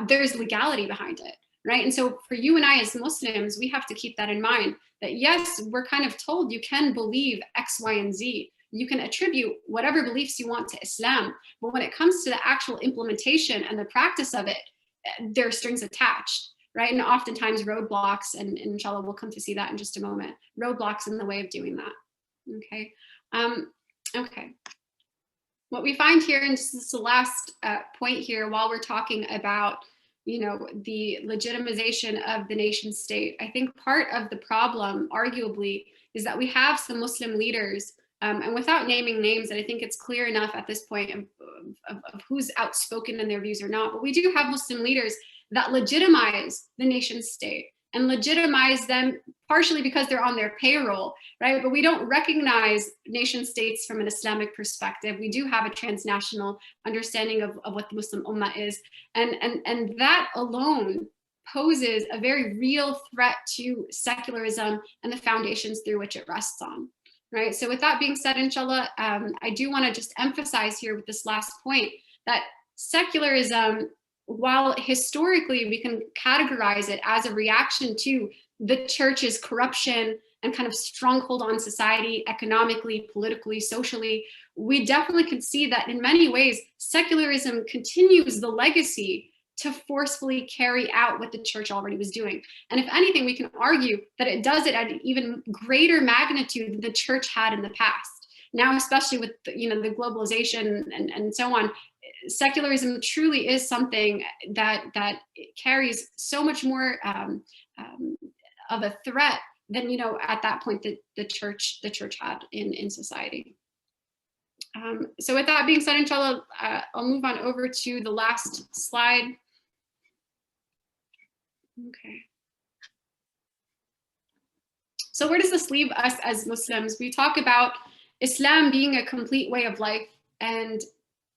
there's legality behind it. Right. And so for you and I as Muslims, we have to keep that in mind, that yes, we're kind of told you can believe X, Y, and Z. You can attribute whatever beliefs you want to Islam. But when it comes to the actual implementation and the practice of it, there are strings attached. Right. And oftentimes roadblocks, and inshallah, we'll come to see that in just a moment, roadblocks in the way of doing that. OK. OK. What we find here, and this is the last point here while we're talking about the legitimization of the nation state, I think part of the problem, arguably, is that we have some Muslim leaders, and without naming names, and I think it's clear enough at this point of who's outspoken in their views or not, but we do have Muslim leaders that legitimize the nation state and legitimize them partially because they're on their payroll, right? But we don't recognize nation states from an Islamic perspective. We do have a transnational understanding of what the Muslim Ummah is. And that alone poses a very real threat to secularism and the foundations through which it rests on, right? So with that being said, inshallah, I do want to just emphasize here with this last point that secularism, while historically we can categorize it as a reaction to the church's corruption and kind of stronghold on society, economically, politically, socially, we definitely can see that in many ways, secularism continues the legacy to forcefully carry out what the church already was doing. And if anything, we can argue that it does it at an even greater magnitude than the church had in the past. Now, especially with the globalization and so on, secularism truly is something that carries so much more of a threat than at that point that the church had in society. So with that being said, inshallah, I'll move on over to the last slide. Okay. So where does this leave us as Muslims? We talk about Islam being a complete way of life, and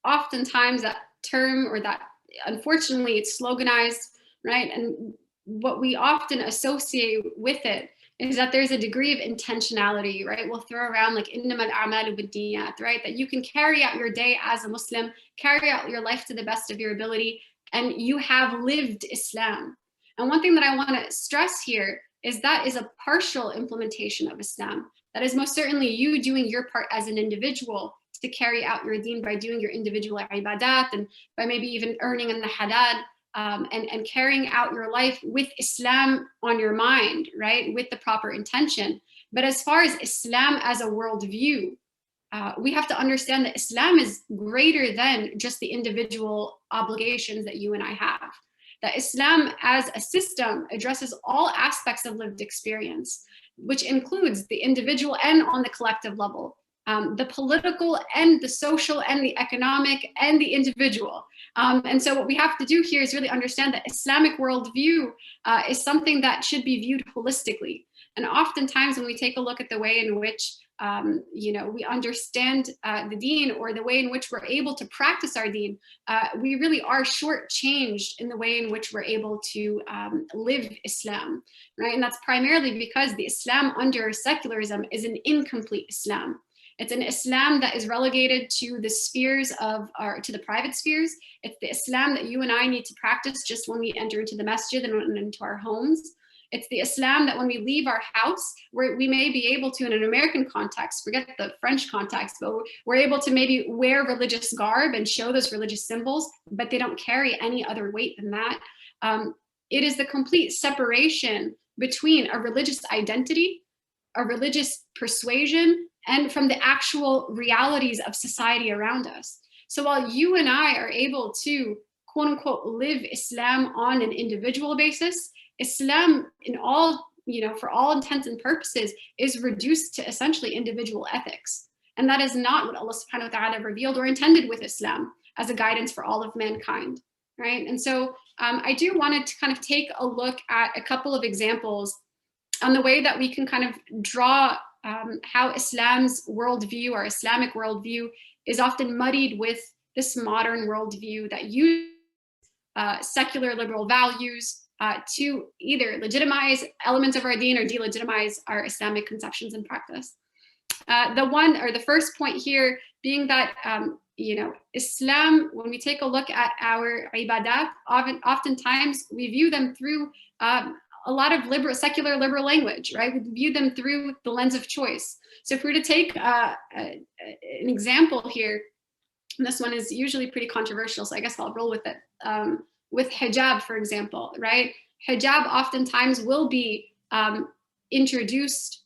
oftentimes that term, or that, unfortunately, it's sloganized, right? And what we often associate with it is that there's a degree of intentionality, right? We'll throw around like innamal a'malu binniyat, right? That you can carry out your day as a Muslim, carry out your life to the best of your ability, and you have lived Islam. And one thing that I want to stress here is that is a partial implementation of Islam. That is most certainly you doing your part as an individual to carry out your deen by doing your individual ibadat, and by maybe even earning in the halal, and carrying out your life with Islam on your mind, right? With the proper intention. But as far as Islam as a worldview, we have to understand that Islam is greater than just the individual obligations that you and I have. That Islam as a system addresses all aspects of lived experience, which includes the individual and on the collective level, the political and the social and the economic and the individual. And so what we have to do here is really understand that Islamic worldview is something that should be viewed holistically. And oftentimes when we take a look at the way in which we understand the deen, or the way in which we're able to practice our deen, we really are shortchanged in the way in which we're able to live Islam, right? And that's primarily because the Islam under secularism is an incomplete Islam. It's an Islam that is relegated to the spheres of to the private spheres. It's the Islam that you and I need to practice just when we enter into the masjid and into our homes. It's the Islam that when we leave our house, we may be able to, in an American context, forget the French context, but we're able to maybe wear religious garb and show those religious symbols, but they don't carry any other weight than that. It is the complete separation between a religious identity, a religious persuasion, and from the actual realities of society around us. So while you and I are able to, quote unquote, live Islam on an individual basis, Islam, for all intents and purposes, is reduced to essentially individual ethics. And that is not what Allah subhanahu wa ta'ala revealed or intended with Islam as a guidance for all of mankind, right? And so I do want to kind of take a look at a couple of examples on the way that we can kind of draw how Islam's worldview, or Islamic worldview, is often muddied with this modern worldview that uses secular liberal values to either legitimize elements of our deen or delegitimize our Islamic conceptions and practice. The first point here being that, Islam, when we take a look at our ibadat, oftentimes we view them through a lot of secular liberal language, right? We view them through the lens of choice. So if we were to take an example here, and this one is usually pretty controversial, so I guess I'll roll with it. With hijab, for example, right? Hijab oftentimes will be introduced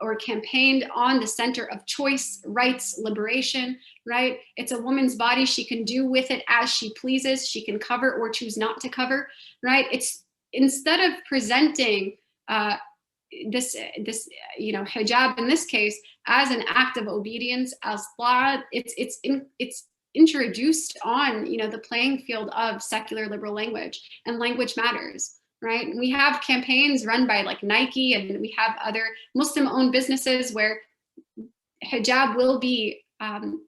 or campaigned on the center of choice, rights, liberation, right? It's a woman's body. She can do with it as she pleases. She can cover or choose not to cover, right? It's, instead of presenting this hijab in this case as an act of obedience, as law, it's introduced on the playing field of secular liberal language, and language matters, right? And we have campaigns run by like Nike, and we have other Muslim-owned businesses where hijab will be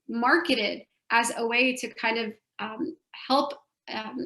marketed as a way to kind of help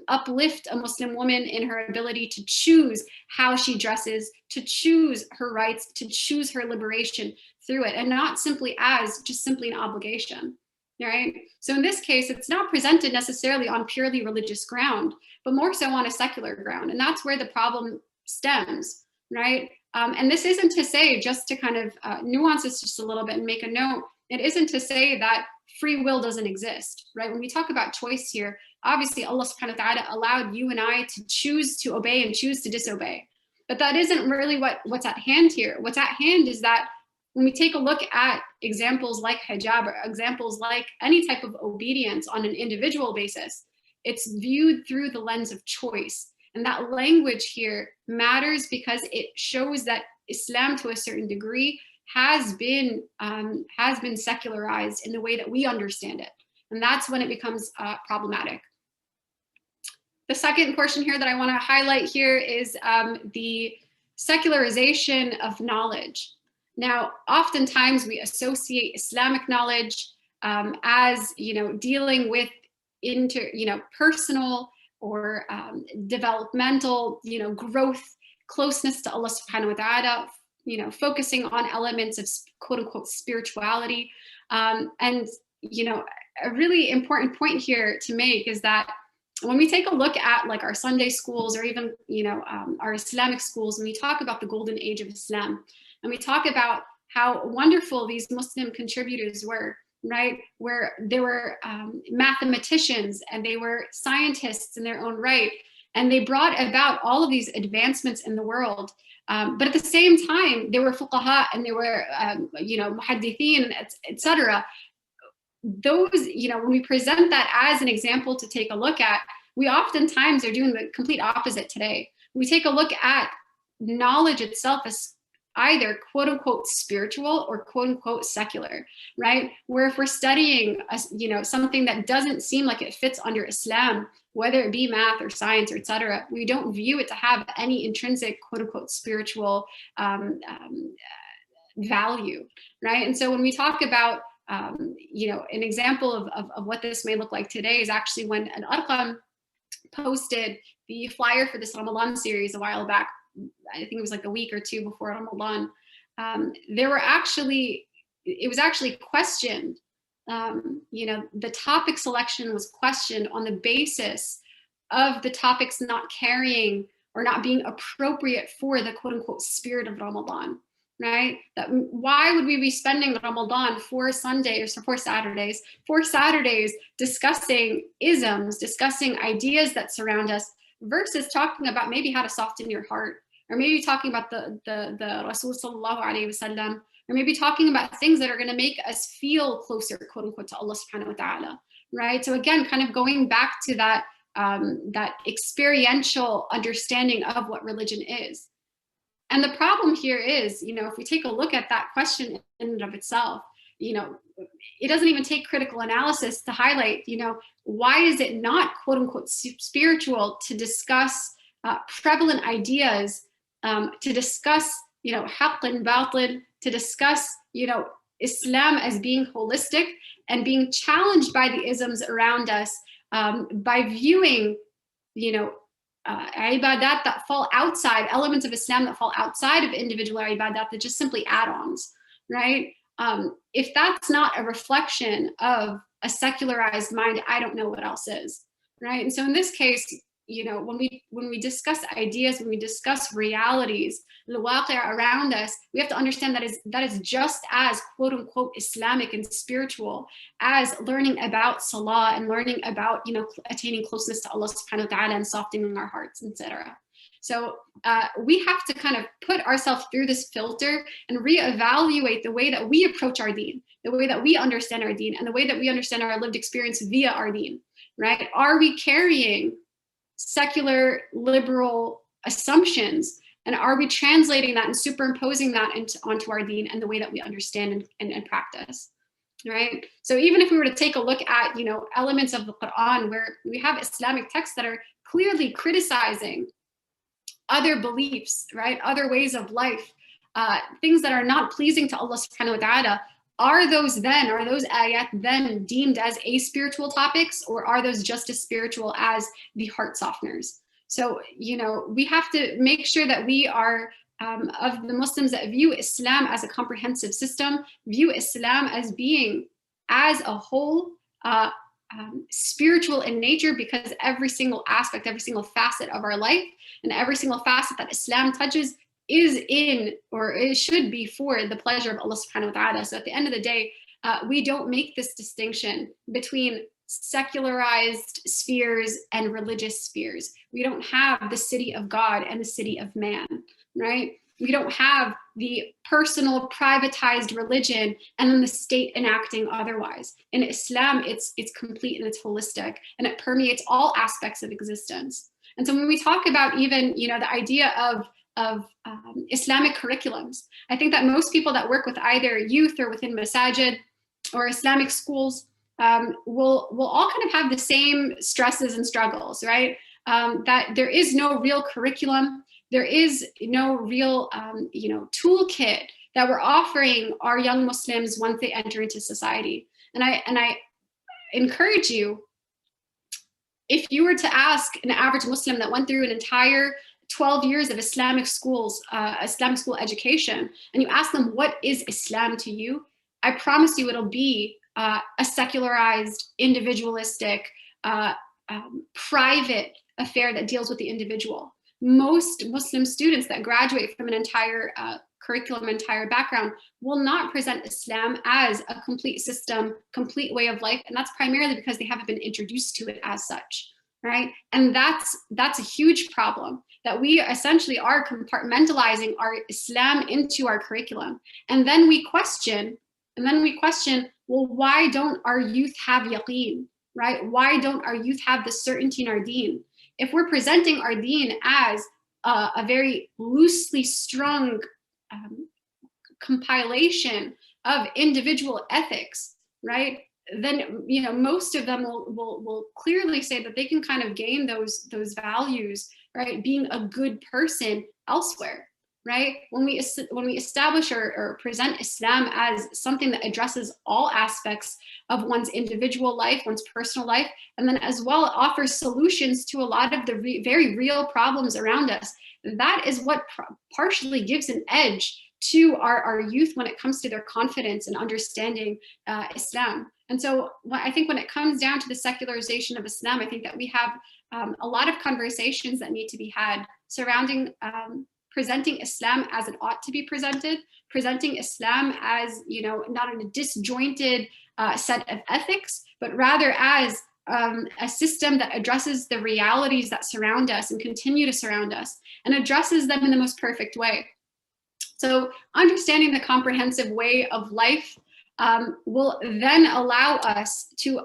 uplift a Muslim woman in her ability to choose how she dresses, to choose her rights, to choose her liberation through it, and not simply as just simply an obligation. Right? So in this case, it's not presented necessarily on purely religious ground, but more so on a secular ground. And that's where the problem stems, right? And this isn't to say, just to kind of nuance this just a little bit and make a note, it isn't to say that free will doesn't exist, right? When we talk about choice here, obviously Allah subhanahu wa ta'ala allowed you and I to choose to obey and choose to disobey. But that isn't really what's at hand here. What's at hand is that when we take a look at examples like hijab, or examples like any type of obedience on an individual basis, it's viewed through the lens of choice. And that language here matters because it shows that Islam, to a certain degree, has been secularized in the way that we understand it. And that's when it becomes problematic. The second portion here that I want to highlight here is the secularization of knowledge. Now, oftentimes we associate Islamic knowledge as, dealing with personal or developmental, growth, closeness to Allah subhanahu wa ta'ala, focusing on elements of quote unquote spirituality. And, a really important point here to make is that when we take a look at like our Sunday schools or even, our Islamic schools, when we talk about the golden age of Islam, and we talk about how wonderful these Muslim contributors were, right? Where they were mathematicians and they were scientists in their own right. And they brought about all of these advancements in the world. But at the same time, they were fuqaha and they were, muhaddithin, et cetera. Those, when we present that as an example to take a look at, we oftentimes are doing the complete opposite today. We take a look at knowledge itself as either quote unquote spiritual or quote unquote secular, right? Where if we're studying, something that doesn't seem like it fits under Islam, whether it be math or science or et cetera, we don't view it to have any intrinsic quote unquote spiritual value, right? And so when we talk about an example of what this may look like today is actually when an Arqam posted the flyer for this Ramadan series a while back. I think it was like a week or two before Ramadan. It was actually questioned. The topic selection was questioned on the basis of the topics not carrying or not being appropriate for the quote unquote spirit of Ramadan. Right? That why would we be spending Ramadan 4 Saturdays discussing isms, discussing ideas that surround us, versus talking about maybe how to soften your heart, or maybe talking about the Rasul sallallahu alaihi wasallam, or maybe talking about things that are going to make us feel closer, quote unquote, to Allah subhanahu wa ta'ala, right? So again, kind of going back to that experiential understanding of what religion is. And the problem here is, if we take a look at that question in and of itself, it doesn't even take critical analysis to highlight, why is it not quote unquote spiritual to discuss prevalent ideas, to discuss, haqq and batil, to discuss, Islam as being holistic and being challenged by the isms around us, by viewing, ibadat that fall outside, elements of Islam that fall outside of individual ibadat that just simply add-ons, right? If that's not a reflection of a secularized mind, I don't know what else is, right? And so in this case, when we discuss ideas, when we discuss realities, the waqi' around us, we have to understand that is just as quote unquote Islamic and spiritual as learning about salah and learning about attaining closeness to Allah subhanahu wa ta'ala and softening our hearts, etc. So we have to kind of put ourselves through this filter and reevaluate the way that we approach our deen, the way that we understand our deen, and the way that we understand our lived experience via our deen, right? Are we carrying secular liberal assumptions, and are we translating that and superimposing that onto our deen and the way that we understand and practice, right? So even if we were to take a look at elements of the Quran where we have Islamic texts that are clearly criticizing other beliefs, right, other ways of life, things that are not pleasing to Allah subhanahu wa ta'ala, are those ayat then deemed as aspiritual topics, or are those just as spiritual as the heart softeners? So, we have to make sure that we are of the Muslims that view Islam as a comprehensive system, view Islam as being as a whole spiritual in nature, because every single aspect, every single facet of our life, and every single facet that Islam touches is in, or it should be for the pleasure of Allah subhanahu wa ta'ala. So at the end of the day, we don't make this distinction between secularized spheres and religious spheres. We don't have the city of God and the city of man, right? We don't have the personal privatized religion and then the state enacting otherwise. In Islam, it's complete and it's holistic, and it permeates all aspects of existence. And so when we talk about even, the idea of Islamic curriculums. I think that most people that work with either youth or within masajid or Islamic schools will all kind of have the same stresses and struggles, right? That there is no real curriculum, there is no real toolkit that we're offering our young Muslims once they enter into society. And I encourage you, if you were to ask an average Muslim that went through an entire 12 years of Islamic school education, and you ask them, what is Islam to you? I promise you it'll be a secularized, individualistic, private affair that deals with the individual. Most Muslim students that graduate from an entire curriculum, entire background, will not present Islam as a complete system, complete way of life, and that's primarily because they haven't been introduced to it as such, right? And that's a huge problem, that we essentially are compartmentalizing our Islam into our curriculum, and then we question, well, why don't our youth have yaqeen, right? Why don't our youth have the certainty in our deen? If we're presenting our deen as a very loosely strung compilation of individual ethics, right? Then most of them will clearly say that they can kind of gain those values, right? Being a good person elsewhere, right? When we establish or present Islam as something that addresses all aspects of one's individual life, one's personal life, and then as well offers solutions to a lot of the very real problems around us, that is what partially gives an edge to our youth when it comes to their confidence and understanding Islam. And so I think when it comes down to the secularization of Islam, I think that we have a lot of conversations that need to be had surrounding presenting Islam as it ought to be presented, presenting Islam as, not in a disjointed set of ethics, but rather as a system that addresses the realities that surround us and continue to surround us, and addresses them in the most perfect way. So understanding the comprehensive way of life will then allow us to,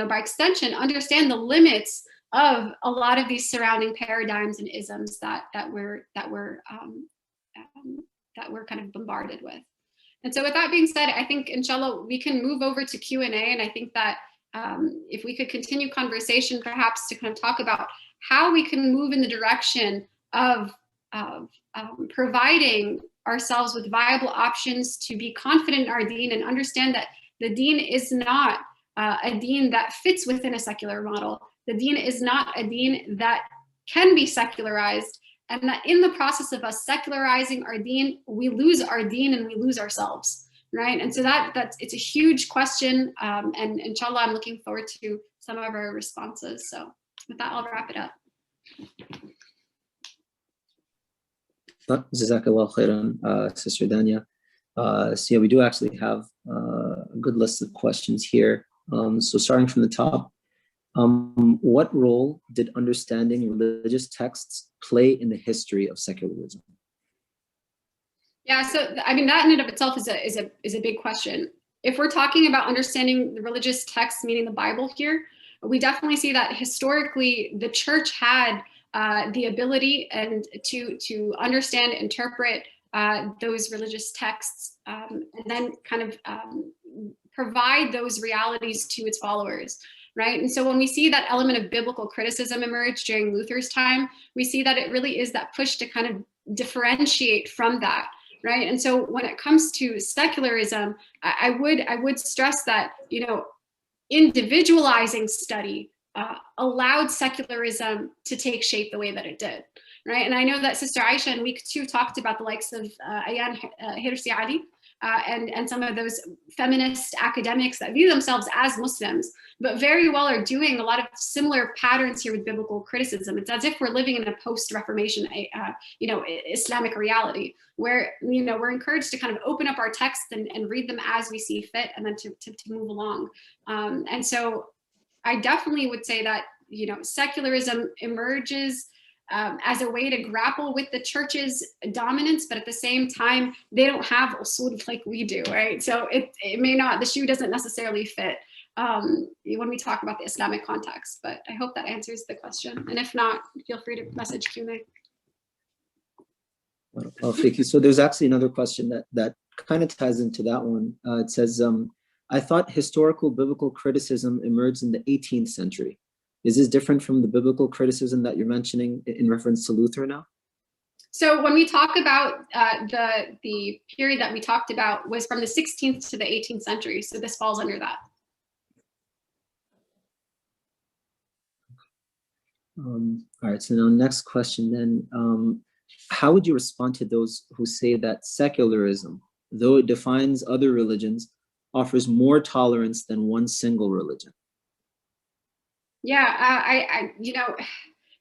by extension, understand the limits of a lot of these surrounding paradigms and isms that we're kind of bombarded with. And so with that being said, I think inshallah we can move over to Q&A, and I think that if we could continue conversation perhaps to kind of talk about how we can move in the direction of providing ourselves with viable options to be confident in our deen and understand that the deen is not a deen that fits within a secular model. The deen is not a deen that can be secularized, and that in the process of us secularizing our deen, we lose our deen and we lose ourselves, right? And so it's a huge question, and inshallah, I'm looking forward to some of our responses. So with that, I'll wrap it up. Jazakallah khairan, Sister Daniyah. So yeah, we do actually have a good list of questions here. So starting from the top, what role did understanding religious texts play in the history of secularism? Yeah, so I mean that in and of itself is a big question. If we're talking about understanding the religious texts, meaning the Bible here, we definitely see that historically the church had the ability and to understand, interpret those religious texts, and then kind of provide those realities to its followers, right? And so when we see that element of biblical criticism emerge during Luther's time, we see that it really is that push to kind of differentiate from that, right? And so when it comes to secularism, I would stress that, individualizing study allowed secularism to take shape the way that it did, right? And I know that Sister Aisha in week 2 talked about the likes of Ayan Hirsi Ali and some of those feminist academics that view themselves as Muslims, but very well are doing a lot of similar patterns here with biblical criticism. It's as if we're living in a post-Reformation, Islamic reality, where we're encouraged to kind of open up our texts and read them as we see fit, and then to move along. And so I definitely would say that secularism emerges as a way to grapple with the church's dominance, but at the same time, they don't have usul like we do, right? So it may not, the shoe doesn't necessarily fit when we talk about the Islamic context, but I hope that answers the question. And if not, feel free to message Q&A. So there's actually another question that kind of ties into that one. It says, I thought historical biblical criticism emerged in the 18th century. Is this different from the biblical criticism that you're mentioning in reference to Luther now? So when we talk about the period that we talked about was from the 16th to the 18th century. So this falls under that. All right, so now next question then. How would you respond to those who say that secularism, though it defines other religions, offers more tolerance than one single religion? Yeah,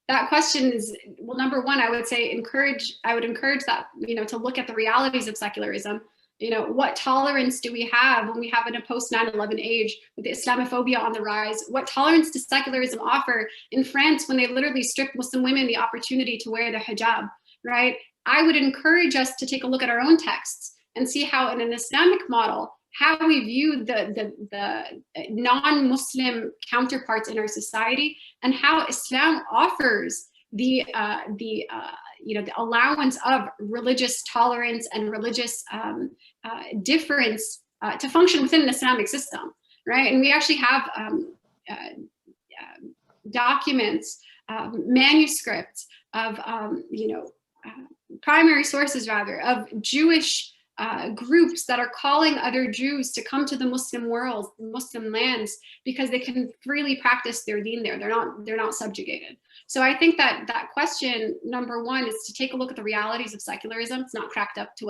that question is, well, number one, I would encourage that, to look at the realities of secularism. What tolerance do we have when we have in a post 9/11 age with the Islamophobia on the rise? What tolerance does secularism offer in France when they literally stripped Muslim women the opportunity to wear the hijab, right? I would encourage us to take a look at our own texts and see how in an Islamic model, how we view the non-Muslim counterparts in our society, and how Islam offers the allowance of religious tolerance and religious difference to function within an Islamic system, right? And we actually have documents, manuscripts of primary sources rather of Jewish groups that are calling other Jews to come to the Muslim world, Muslim lands, because they can freely practice their deen there. They're not subjugated. So I think that question, number one, is to take a look at the realities of secularism. It's not cracked up to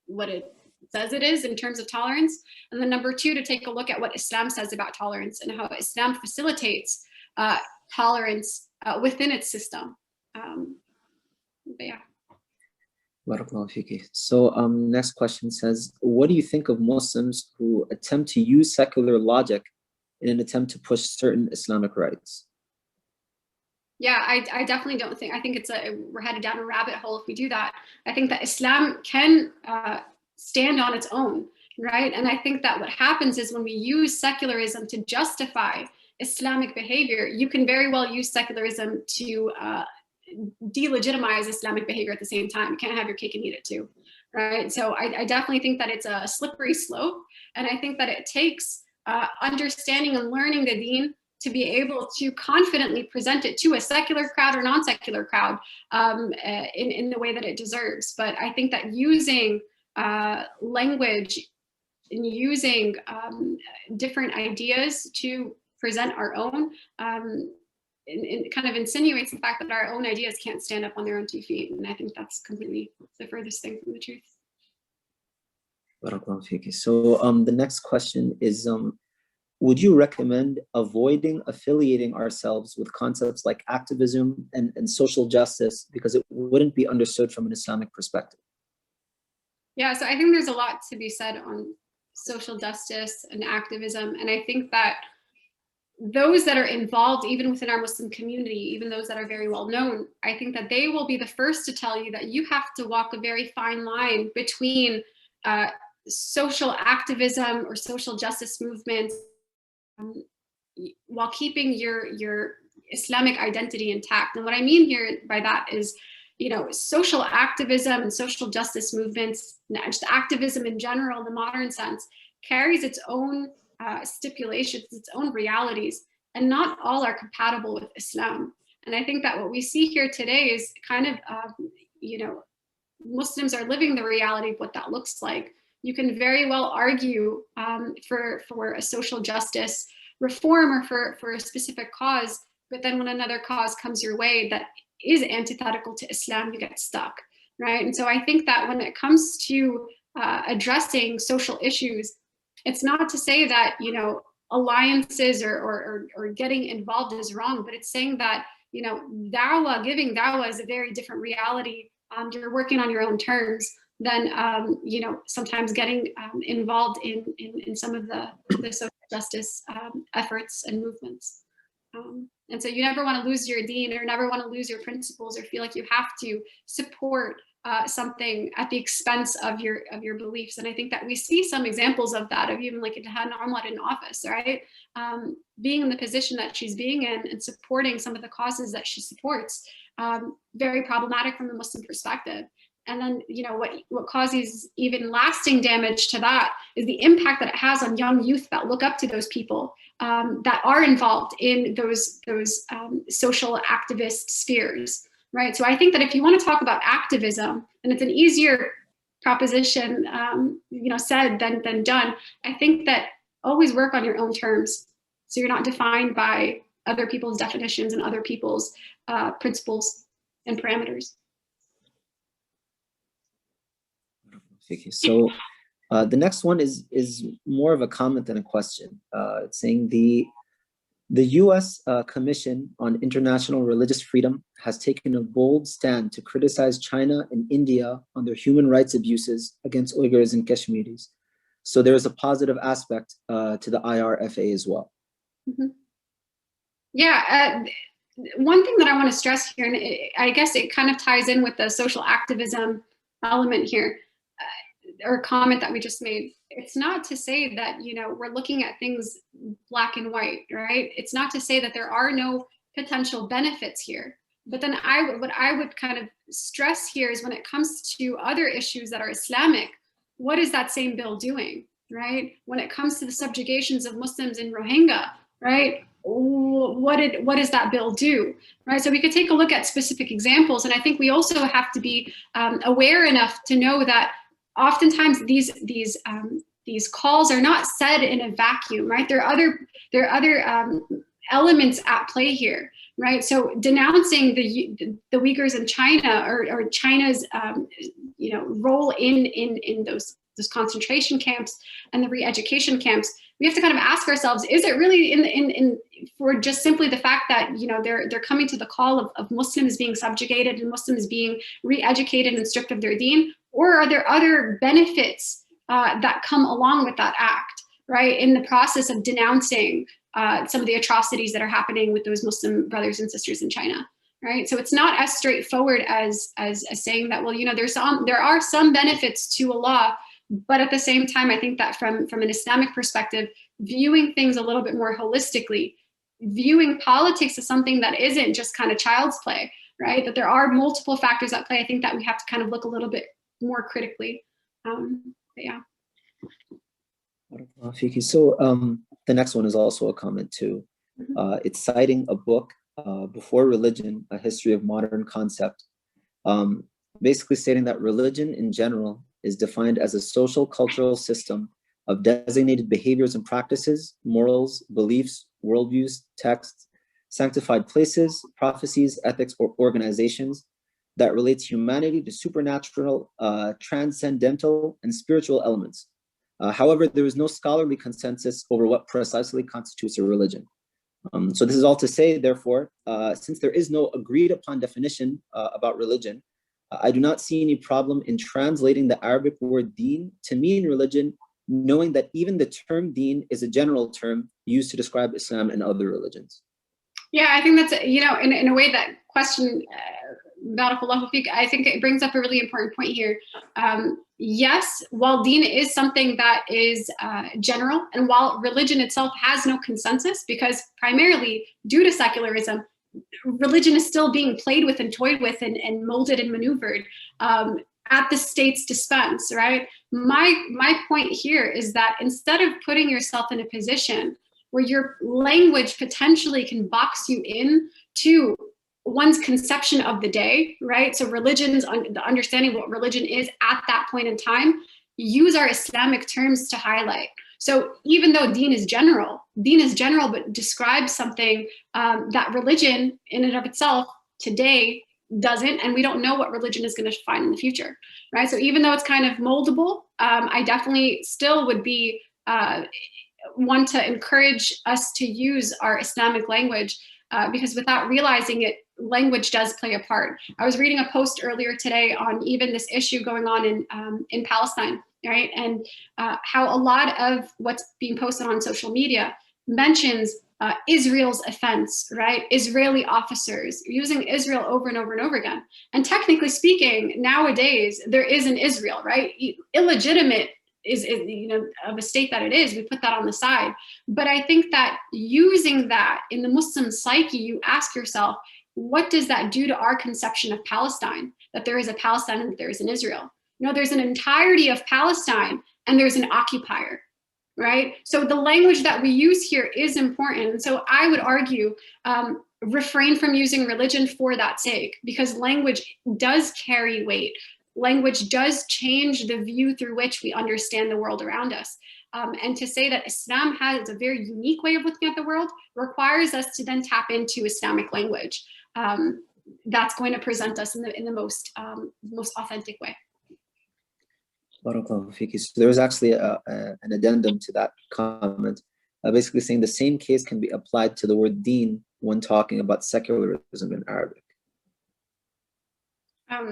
what it says it is in terms of tolerance. And then number two, to take a look at what Islam says about tolerance and how Islam facilitates tolerance within its system. But yeah. So next question says, what do you think of Muslims who attempt to use secular logic in an attempt to push certain Islamic rights? Yeah, I definitely don't think, I think we're headed down a rabbit hole if we do that. I think that Islam can stand on its own, right? And I think that what happens is when we use secularism to justify Islamic behavior, you can very well use secularism to delegitimize Islamic behavior at the same time. You can't have your cake and eat it too, right? So I definitely think that it's a slippery slope. And I think that it takes understanding and learning the deen to be able to confidently present it to a secular crowd or non-secular crowd in the way that it deserves. But I think that using language and using different ideas to present our own it kind of insinuates the fact that our own ideas can't stand up on their own 2 feet. And I think that's completely the furthest thing from the truth. So the next question is, would you recommend avoiding affiliating ourselves with concepts like activism and social justice because it wouldn't be understood from an Islamic perspective? Yeah, so I think there's a lot to be said on social justice and activism. And I think that those that are involved, even within our Muslim community, even those that are very well known, I think that they will be the first to tell you that you have to walk a very fine line between social activism or social justice movements while keeping your Islamic identity intact. And what I mean here by that is, social activism and social justice movements, just activism in general, in the modern sense, carries its own stipulations, its own realities, and not all are compatible with Islam. And I think that what we see here today is kind of, Muslims are living the reality of what that looks like. You can very well argue for a social justice reform or for a specific cause, but then when another cause comes your way that is antithetical to Islam, you get stuck, right? And so I think that when it comes to addressing social issues, it's not to say that, alliances or getting involved is wrong, but it's saying that, giving dawah is a very different reality. You're working on your own terms than, sometimes getting involved in some of the social justice efforts and movements. And so you never want to lose your deen or never want to lose your principles or feel like you have to support something at the expense of your beliefs. And I think that we see some examples of that, of even like Daniyah in office, right? Being in the position that she's being in and supporting some of the causes that she supports, very problematic from the Muslim perspective. And then, what causes even lasting damage to that is the impact that it has on young youth that look up to those people, that are involved in those social activist spheres, right? So I think that if you want to talk about activism, and it's an easier proposition, said than done, I think that always work on your own terms, so you're not defined by other people's definitions and other people's principles and parameters. So the next one is more of a comment than a question. It's saying the U.S. Commission on International Religious Freedom has taken a bold stand to criticize China and India on their human rights abuses against Uyghurs and Kashmiris. So there is a positive aspect to the IRFA as well. Mm-hmm. Yeah, one thing that I want to stress here, and I guess it kind of ties in with the social activism element here, or comment that we just made. It's not to say that, we're looking at things black and white, right? It's not to say that there are no potential benefits here. But then what I would kind of stress here is when it comes to other issues that are Islamic, what is that same bill doing, right? When it comes to the subjugations of Muslims in Rohingya, right? What does that bill do, right? So we could take a look at specific examples. And I think we also have to be aware enough to know that oftentimes these calls are not said in a vacuum, right? There are other elements at play here, right? So denouncing the Uyghurs in China, or China's role in those concentration camps and the re-education camps, we have to kind of ask ourselves: is it really in for just simply the fact that they're coming to the call of Muslims being subjugated and Muslims being re-educated and stripped of their deen? Or are there other benefits that come along with that act, right? In the process of denouncing some of the atrocities that are happening with those Muslim brothers and sisters in China, right? So it's not as straightforward as saying that, well, there are some benefits to a law, but at the same time, I think that from an Islamic perspective, viewing things a little bit more holistically, viewing politics as something that isn't just kind of child's play, right? That there are multiple factors at play. I think that we have to kind of look a little bit more critically. Yeah. So the next one is also a comment too. It's citing a book, Before Religion, A History of Modern Concept, basically stating that religion in general is defined as a social cultural system of designated behaviors and practices, morals, beliefs, worldviews, texts, sanctified places, prophecies, ethics, or organizations that relates humanity to supernatural, transcendental, and spiritual elements. However, there is no scholarly consensus over what precisely constitutes a religion. So this is all to say, therefore, since there is no agreed upon definition about religion, I do not see any problem in translating the Arabic word deen to mean religion, knowing that even the term deen is a general term used to describe Islam and other religions. Yeah, I think that's, in a way that question, I think it brings up a really important point here. Yes, while deen is something that is general, and while religion itself has no consensus, because primarily due to secularism, religion is still being played with and toyed with and molded and maneuvered at the state's dispense, right? My point here is that instead of putting yourself in a position where your language potentially can box you in to one's conception of the day, right? So religion's the understanding of what religion is at that point in time, use our Islamic terms to highlight. So even though deen is general, but describes something that religion in and of itself today doesn't, and we don't know what religion is going to find in the future, right? So even though it's kind of moldable, I definitely still would be want to encourage us to use our Islamic language, because without realizing it, language does play a part. I was reading a post earlier today on even this issue going on in Palestine, right? And how a lot of what's being posted on social media mentions Israel's offense, right? Israeli officers using Israel over and over and over again. And technically speaking, nowadays there is an Israel, right? Illegitimate is of a state that it is, we put that on the side. But I think that using that in the Muslim psyche, you ask yourself, what does that do to our conception of Palestine? that there is a Palestine and there is an Israel. No, there's an entirety of Palestine and there's an occupier, right? So the language that we use here is important. And so I would argue, refrain from using religion for that sake, because language does carry weight. Language does change the view through which we understand the world around us. And to say that Islam has a very unique way of looking at the world requires us to then tap into Islamic language. That's going to present us in the most authentic way. Barakallahu fiki. So there was actually an addendum to that comment, basically saying the same case can be applied to the word deen when talking about secularism in Arabic. Could I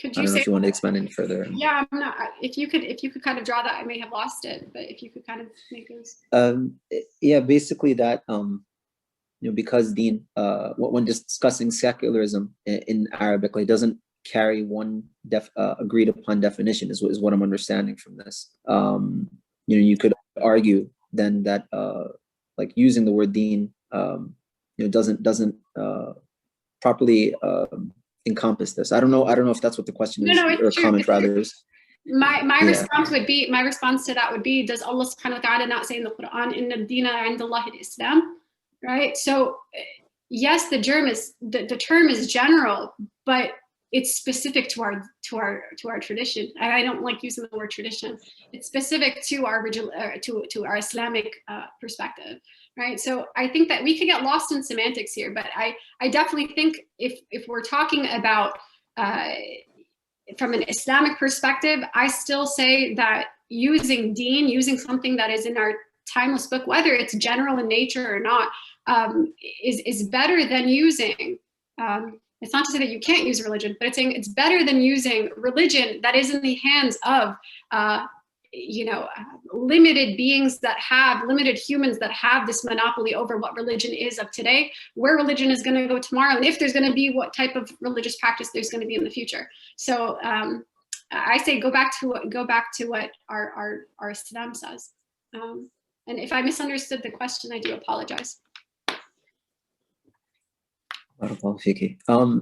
you don't know say? if you want to expand any further. Yeah, I'm not. If you could kind of draw that, I may have lost it. But if you could kind of make those. Yeah, basically that. Because deen, when discussing secularism in Arabic, it doesn't carry one agreed upon definition. Is what I'm understanding from this. You could argue then that like using the word deen, doesn't properly encompass this. I don't know if that's what the question is, or comment rather is. My response to that would be, does Allah subhanahu wa ta'ala not say in the Quran, inna ad-dina 'inda Allahi al-Islam? Right? So yes, the term is general, but it's specific to our tradition. I don't like using the word tradition. It's specific to our to our Islamic perspective, right? So I think that we could get lost in semantics here, but I definitely think if we're talking about from an Islamic perspective, I still say that using deen, using something that is in our timeless book, whether it's general in nature or not, is better than using. It's not to say that you can't use religion, but it's saying it's better than using religion that is in the hands of, limited beings limited humans that have this monopoly over what religion is of today, where religion is going to go tomorrow, and if there's going to be what type of religious practice there's going to be in the future. So I say go back to what our Islam says. And if I misunderstood the question, I do apologize.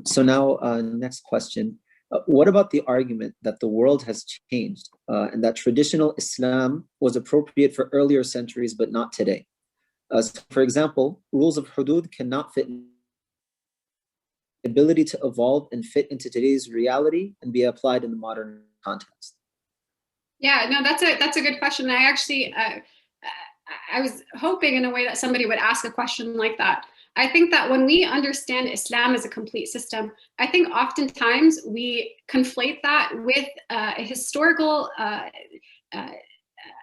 So now, next question. What about the argument that the world has changed and that traditional Islam was appropriate for earlier centuries, but not today? So for example, rules of hudud cannot fit in the ability to evolve and fit into today's reality and be applied in the modern context. Yeah, no, that's a good question. I actually, I was hoping in a way that somebody would ask a question like that. I think that when we understand Islam as a complete system, I think oftentimes we conflate that with a historical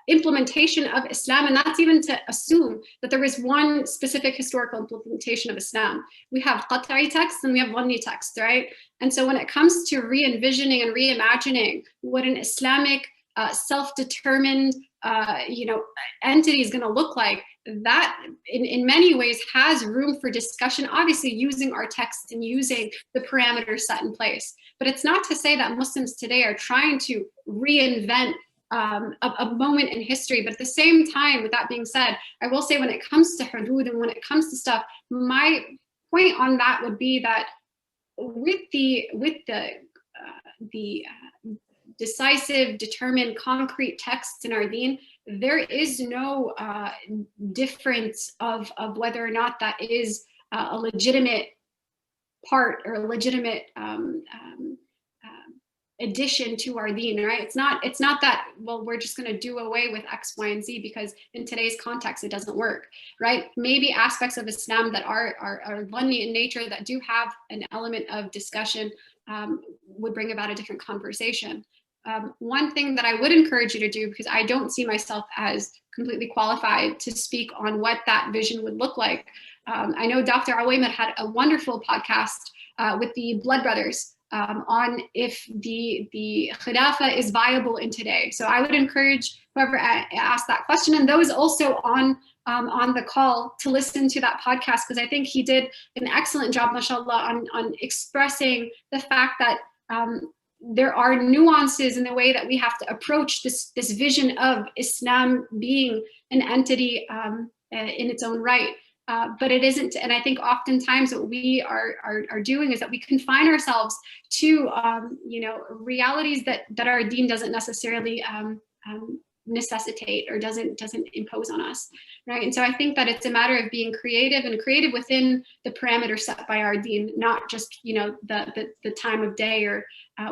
implementation of Islam, and that's even to assume that there is one specific historical implementation of Islam. We have qat'i texts and we have dhanni texts, right? And so when it comes to re-envisioning and reimagining what an Islamic self-determined entity is going to look like, that in many ways has room for discussion, obviously using our texts and using the parameters set in place. But it's not to say that Muslims today are trying to reinvent a moment in history. But at the same time, with that being said, I will say when it comes to hudud and when it comes to stuff, my point on that would be that with the decisive, determined, concrete texts in our deen, there is no difference of whether or not that is a legitimate part or a legitimate addition to our deen, right? It's not that, well, we're just going to do away with X, Y, and Z because in today's context it doesn't work, right? Maybe aspects of Islam that are dhanni in nature that do have an element of discussion would bring about a different conversation. One thing that I would encourage you to do, because I don't see myself as completely qualified to speak on what that vision would look like. I know Dr. Awaymed had a wonderful podcast with the Blood Brothers on if the Khilafah is viable in today. So I would encourage whoever asked that question and those also on the call to listen to that podcast, because I think he did an excellent job, mashallah, on expressing the fact that there are nuances in the way that we have to approach this vision of Islam being an entity in its own right. but it isn't. And I think oftentimes what we are doing is that we confine ourselves to, realities that our deen doesn't necessarily necessitate or doesn't impose on us, right? And so I think that it's a matter of being creative and creative within the parameters set by our deen, not just the time of day or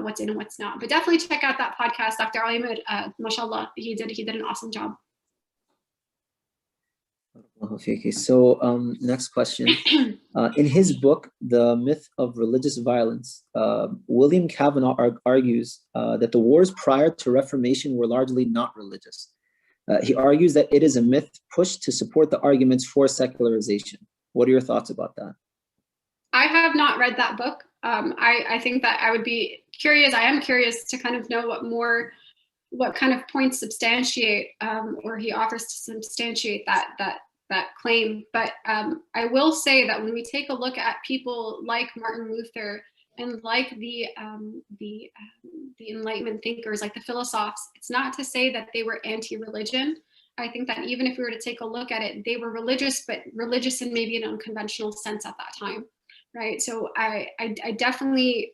what's in and what's not. But definitely check out that podcast, Dr. Ahmed. Mashallah, he did an awesome job. So next question. In his book, The Myth of Religious Violence, William Cavanaugh argues that the wars prior to Reformation were largely not religious. He argues that it is a myth pushed to support the arguments for secularization. What are your thoughts about that? I have not read that book. I think that I would be curious. I am curious to kind of know what kind of points substantiate or he offers to substantiate that claim. But I will say that when we take a look at people like Martin Luther and like the Enlightenment thinkers, like the philosophers, it's not to say that they were anti-religion. I think that even if we were to take a look at it, they were religious, but religious in maybe an unconventional sense at that time, right? So I definitely,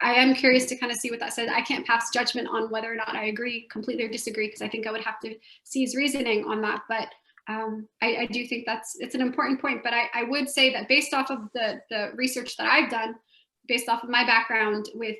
I am curious to kind of see what that says. I can't pass judgment on whether or not I agree completely or disagree, because I think I would have to see his reasoning on that. But I do think it's an important point. But I would say that based off of the research that I've done, based off of my background with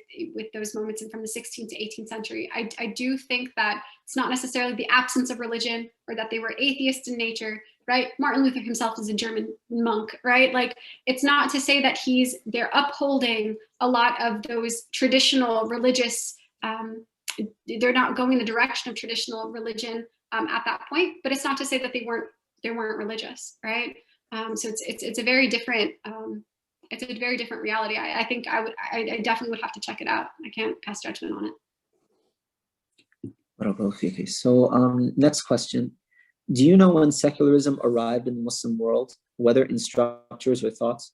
those moments from the 16th to 18th century, I do think that it's not necessarily the absence of religion or that they were atheists in nature, right? Martin Luther himself is a German monk, right? Like, it's not to say that they're upholding a lot of those traditional religious, they're not going the direction of traditional religion at that point, but it's not to say that they weren't religious, right? So it's a very different, it's a very different reality. I think I definitely would have to check it out. I can't pass judgment on it. So next question. Do you know when secularism arrived in the Muslim world, whether in structures or thoughts?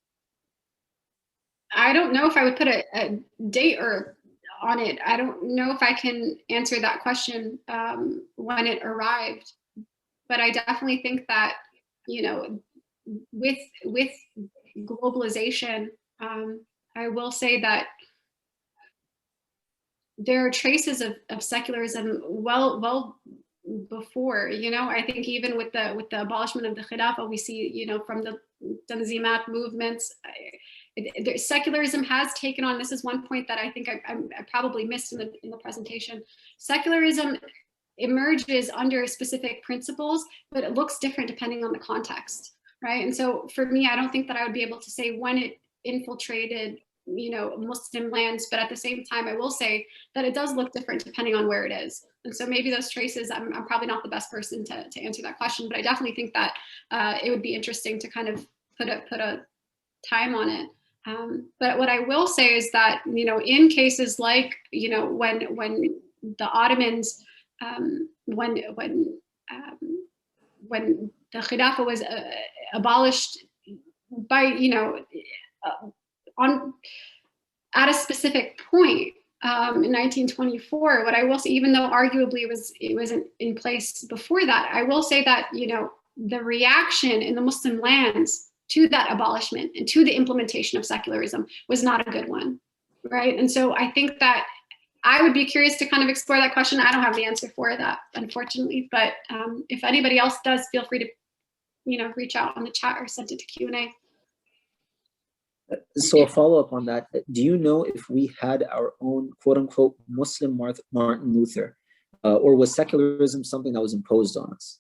I don't know if I would put a date on it. I don't know if I can answer that question when it arrived, but I definitely think that, with globalization, I will say that there are traces of secularism well before. I think even with the abolishment of the Khilafah, we see, from the Tanzimat movements, secularism has taken on. This is one point that I think I probably missed in the presentation. Secularism emerges under specific principles, but it looks different depending on the context, right? And so for me, I don't think that I would be able to say when it infiltrated, Muslim lands, but at the same time, I will say that it does look different depending on where it is. And so maybe those traces, I'm probably not the best person to answer that question, but I definitely think that it would be interesting to kind of put a time on it. But what I will say is that, in cases like, when the Ottomans, when the Khilafah was abolished by, at a specific point in 1924, what I will say, even though arguably it wasn't in place before that, I will say that, the reaction in the Muslim lands to that abolishment and to the implementation of secularism was not a good one, right? And so I think that I would be curious to kind of explore that question. I don't have the answer for that, unfortunately, but if anybody else does, feel free to, reach out on the chat or send it to Q&A. So a follow-up on that, do you know if we had our own quote-unquote Muslim Martin Luther, or was secularism something that was imposed on us?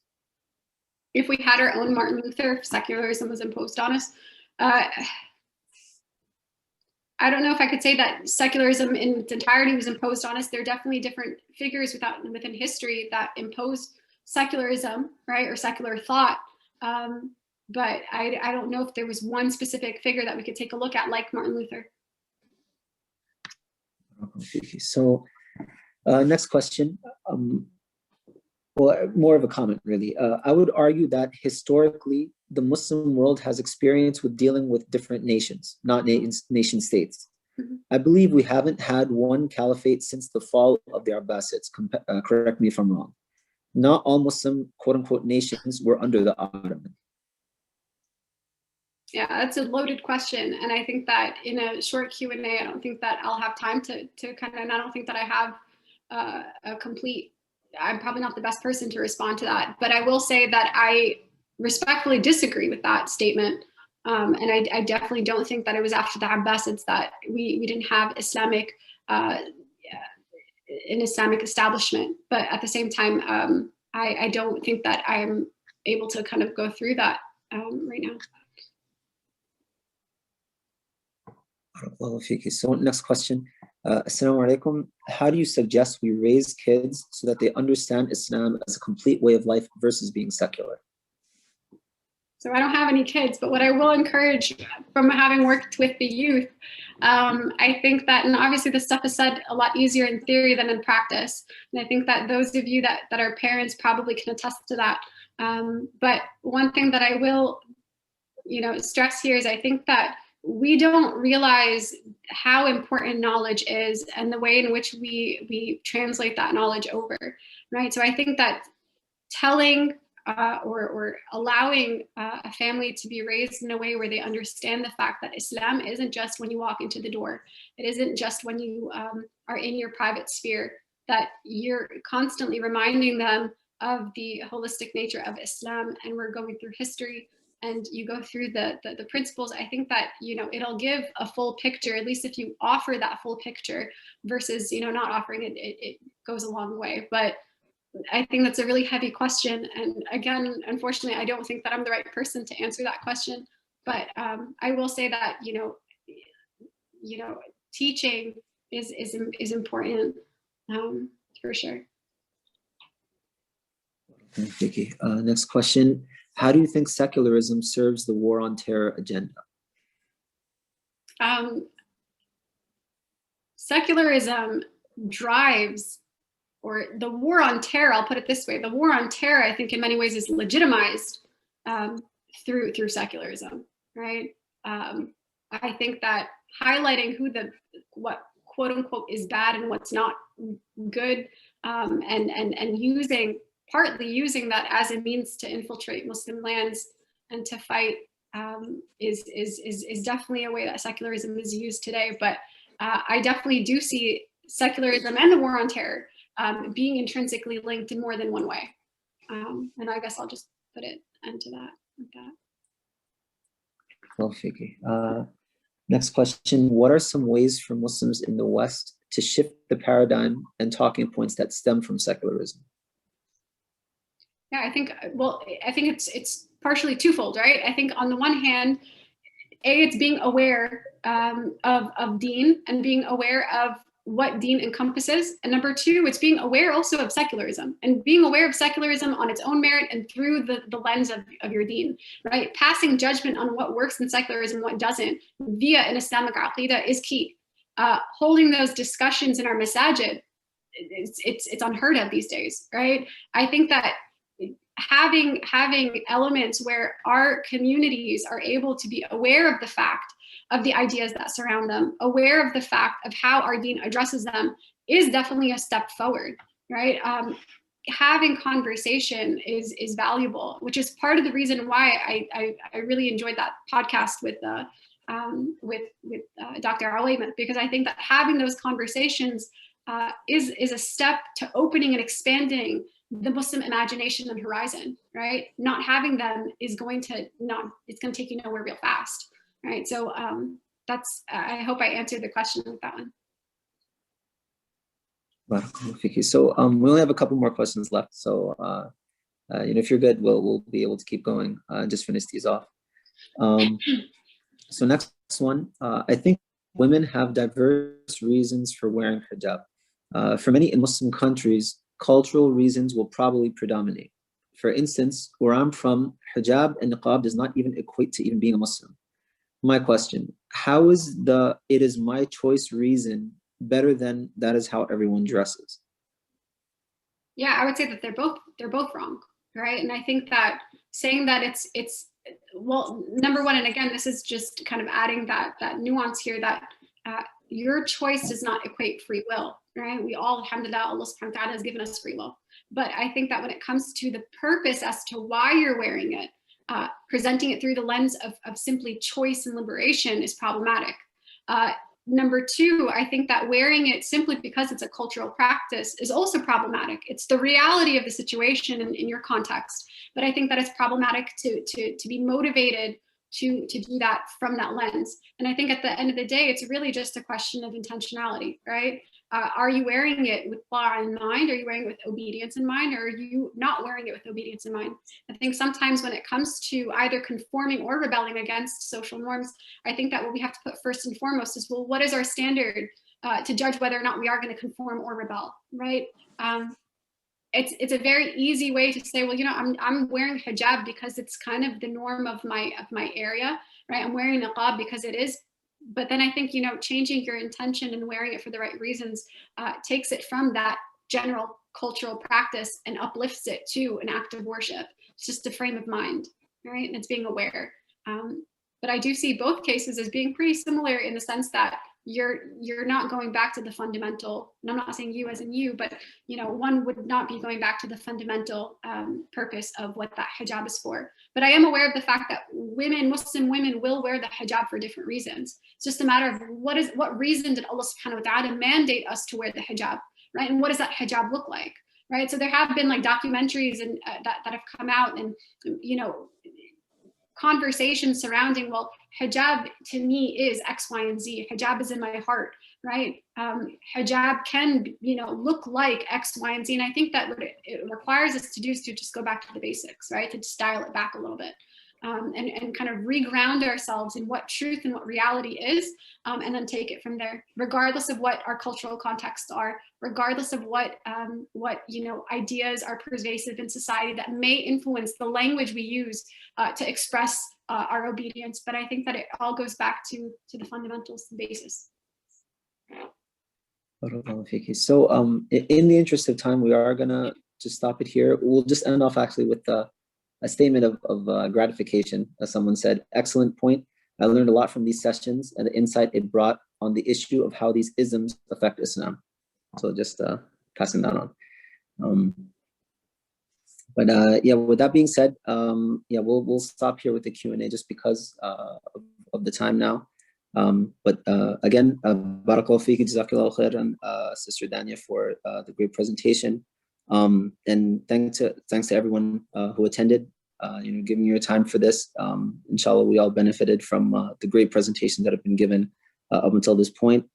If we had our own Martin Luther, if secularism was imposed on us, I don't know if I could say that secularism in its entirety was imposed on us. There are definitely different figures within history that imposed secularism, right, or secular thought. But I don't know if there was one specific figure that we could take a look at, like Martin Luther. So next question. Well, more of a comment, really. I would argue that historically, the Muslim world has experience with dealing with different nations, not nation states. Mm-hmm. I believe we haven't had one caliphate since the fall of the Abbasids. Correct me if I'm wrong. Not all Muslim quote-unquote nations were under the Ottoman. Yeah, that's a loaded question. And I think that in a short Q&A, I don't think that I'll have time to kind of, and I don't think that I have a complete, I'm probably not the best person to respond to that. But I will say that I respectfully disagree with that statement. And I definitely don't think that it was after the Abbasids that we didn't have Islamic, an Islamic establishment. But at the same time, I don't think that I'm able to kind of go through that right now. So next question. Assalamu alaikum. How do you suggest we raise kids so that they understand Islam as a complete way of life versus being secular? So I don't have any kids, but what I will encourage from having worked with the youth, I think that, and obviously this stuff is said a lot easier in theory than in practice. And I think that those of you that are parents probably can attest to that. But one thing that I will, stress here is I think that we don't realize how important knowledge is and the way in which we translate that knowledge over, right? So I think that telling or allowing a family to be raised in a way where they understand the fact that Islam isn't just when you walk into the door. It isn't just when you are in your private sphere, that you're constantly reminding them of the holistic nature of Islam. And we're going through history and you go through the principles. I think that, it'll give a full picture, at least if you offer that full picture versus, not offering it, it goes a long way. But I think that's a really heavy question. And again, unfortunately, I don't think that I'm the right person to answer that question. But I will say that, teaching is important for sure. Thank you, Vicky. Next question. How do you think secularism serves the war on terror agenda? Secularism drives, or the war on terror, I'll put it this way, the war on terror, I think in many ways is legitimized through secularism, right? I think that highlighting what quote unquote is bad and what's not good, and partly using that as a means to infiltrate Muslim lands and to fight is definitely a way that secularism is used today. But I definitely do see secularism and the war on terror being intrinsically linked in more than one way. And I guess I'll just put it into that with that. Well, Vicky. Next question. What are some ways for Muslims in the West to shift the paradigm and talking points that stem from secularism? Yeah, I think it's partially twofold, right? I think on the one hand, it's being aware of Deen and being aware of what Deen encompasses. And number two, it's being aware also of secularism and being aware of secularism on its own merit and through the lens of your Deen, right? Passing judgment on what works in secularism and what doesn't via an Islamic aqidah is key. Holding those discussions in our masajid, it's unheard of these days, right? I think that having elements where our communities are able to be aware of the fact of the ideas that surround them, aware of the fact of how our Deen addresses them is definitely a step forward, right? Having conversation is valuable, which is part of the reason why I really enjoyed that podcast with Dr. Al-Ayman, because I think that having those conversations is a step to opening and expanding the Muslim imagination and horizon, right? Not having them is going to take you nowhere real fast, right? So I hope I answered the question with that one. So we only have a couple more questions left. So if you're good, we'll be able to keep going and just finish these off. So next one, I think women have diverse reasons for wearing hijab. For many in Muslim countries, cultural reasons will probably predominate. For instance, where I'm from, hijab and niqab does not even equate to even being a Muslim. My question, how is the "it is my choice" reason better than that is how everyone dresses? Yeah, I would say that they're both wrong, right? And I think that saying that it's well, number one, and again, this is just kind of adding that nuance here, that your choice does not equate free will, right? We all, alhamdulillah, Allah subhanahu wa ta'ala has given us free will. But I think that when it comes to the purpose as to why you're wearing it, presenting it through the lens of simply choice and liberation is problematic. Number two, I think that wearing it simply because it's a cultural practice is also problematic. It's the reality of the situation in your context, but I think that it's problematic to be motivated to do that from that lens. And I think at the end of the day, it's really just a question of intentionality, right? Are you wearing it with law in mind? Are you wearing it with obedience in mind? Or are you not wearing it with obedience in mind? I think sometimes when it comes to either conforming or rebelling against social norms, I think that what we have to put first and foremost is, well, what is our standard to judge whether or not we are going to conform or rebel, right? It's a very easy way to say, well, I'm wearing hijab because it's kind of the norm of my area, right? I'm wearing niqab because it is. But then I think, changing your intention and wearing it for the right reasons takes it from that general cultural practice and uplifts it to an act of worship. It's just a frame of mind, right? And it's being aware. But I do see both cases as being pretty similar in the sense that you're not going back to the fundamental, and I'm not saying you as in you, but one would not be going back to the fundamental purpose of what that hijab is for. But I am aware of the fact that Muslim women will wear the hijab for different reasons. It's just a matter of what reason did Allah subhanahu wa ta'ala mandate us to wear the hijab, right? And what does that hijab look like, right? So there have been like documentaries and that have come out, and conversations surrounding, well, hijab to me is X, Y, and Z. Hijab is in my heart, right? Hijab can, look like X, Y, and Z. And I think that what it requires us to do is to just go back to the basics, right? To just dial it back a little bit. And kind of reground ourselves in what truth and what reality is, and then take it from there, regardless of what our cultural contexts are, regardless of what ideas are pervasive in society that may influence the language we use to express our obedience. But I think that it all goes back to the fundamentals, the basis. So in the interest of time, we are gonna just stop it here. We'll just end off actually with a statement of gratification. As someone said, excellent point. I learned a lot from these sessions and the insight it brought on the issue of how these isms affect Islam. So just passing that on. But with that being said, we'll stop here with the Q&A just because of the time now. But again, barakallahu feeki, jazakallahu khairan, Sister Daniyah, for the great presentation. And thanks to everyone who attended, giving your time for this. Inshallah, we all benefited from the great presentations that have been given up until this point.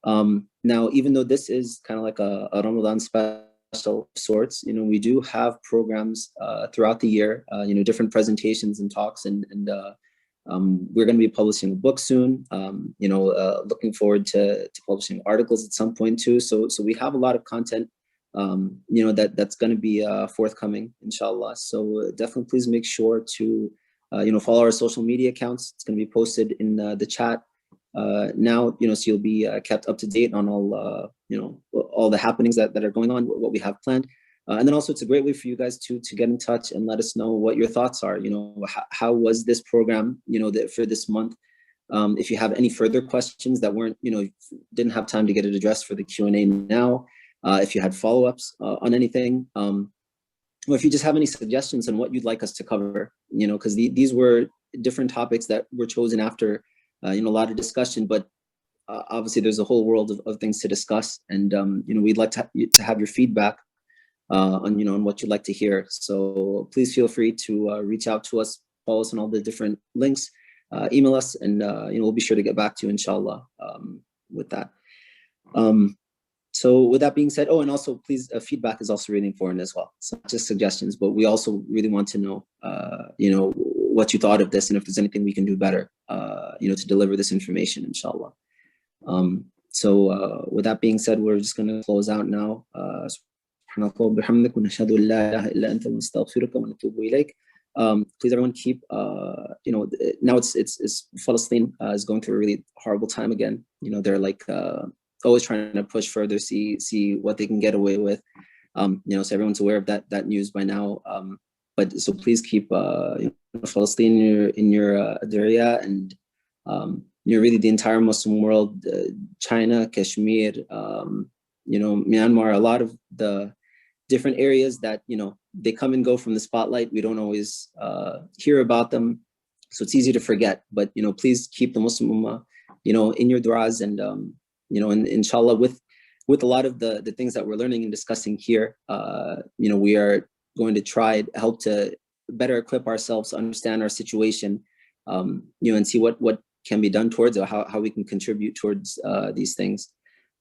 Now, even though this is kind of like a Ramadan special of sorts, we do have programs throughout the year, different presentations and talks, and we're going to be publishing a book soon. Looking forward to publishing articles at some point too. So we have a lot of content that's going to be forthcoming, inshallah. So definitely please make sure to, follow our social media accounts. It's going to be posted in the chat now, so you'll be kept up to date on all the happenings that are going on, what we have planned. And then also it's a great way for you guys to get in touch and let us know what your thoughts are. How was this program, for this month? If you have any further questions that weren't, didn't have time to get it addressed for the Q&A now, if you had follow-ups on anything, or if you just have any suggestions on what you'd like us to cover, because these were different topics that were chosen after, a lot of discussion, but obviously there's a whole world of things to discuss, and we'd like to have your feedback on what you'd like to hear. So please feel free to reach out to us, follow us on all the different links, email us, and we'll be sure to get back to you, inshallah, with that. So with that being said, and also please, feedback is also really important as well. So not just suggestions, but we also really want to know, what you thought of this, and if there's anything we can do better, to deliver this information, inshallah. So with that being said, we're just going to close out now. Please everyone keep, now it's Palestine is going through a really horrible time again. They're like always trying to push further, see what they can get away with. So everyone's aware of that news by now. But so please keep Palestine in your area, and really the entire Muslim world, China, Kashmir, Myanmar, a lot of the different areas that, they come and go from the spotlight. We don't always hear about them. So it's easy to forget, but, please keep the Muslim Ummah, in your du'as, and, and inshallah, with a lot of the things that we're learning and discussing here, we are going to try to help to better equip ourselves to understand our situation, and see what can be done towards, or how we can contribute towards these things.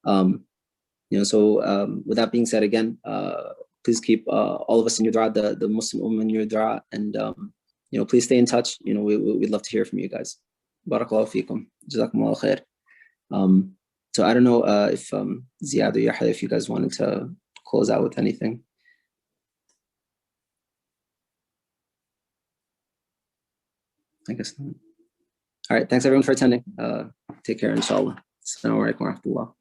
So with that being said, again, please keep all of us in your dua, the Muslim Ummah in your dua, and please stay in touch. We'd love to hear from you guys. Barakallahu feekum. Jazakumullah khair. So I don't know if Ziyad or Yahya, if you guys wanted to close out with anything. I guess not. All right, thanks everyone for attending. Take care, inshallah. Assalamu alaikum wa rahmatullah.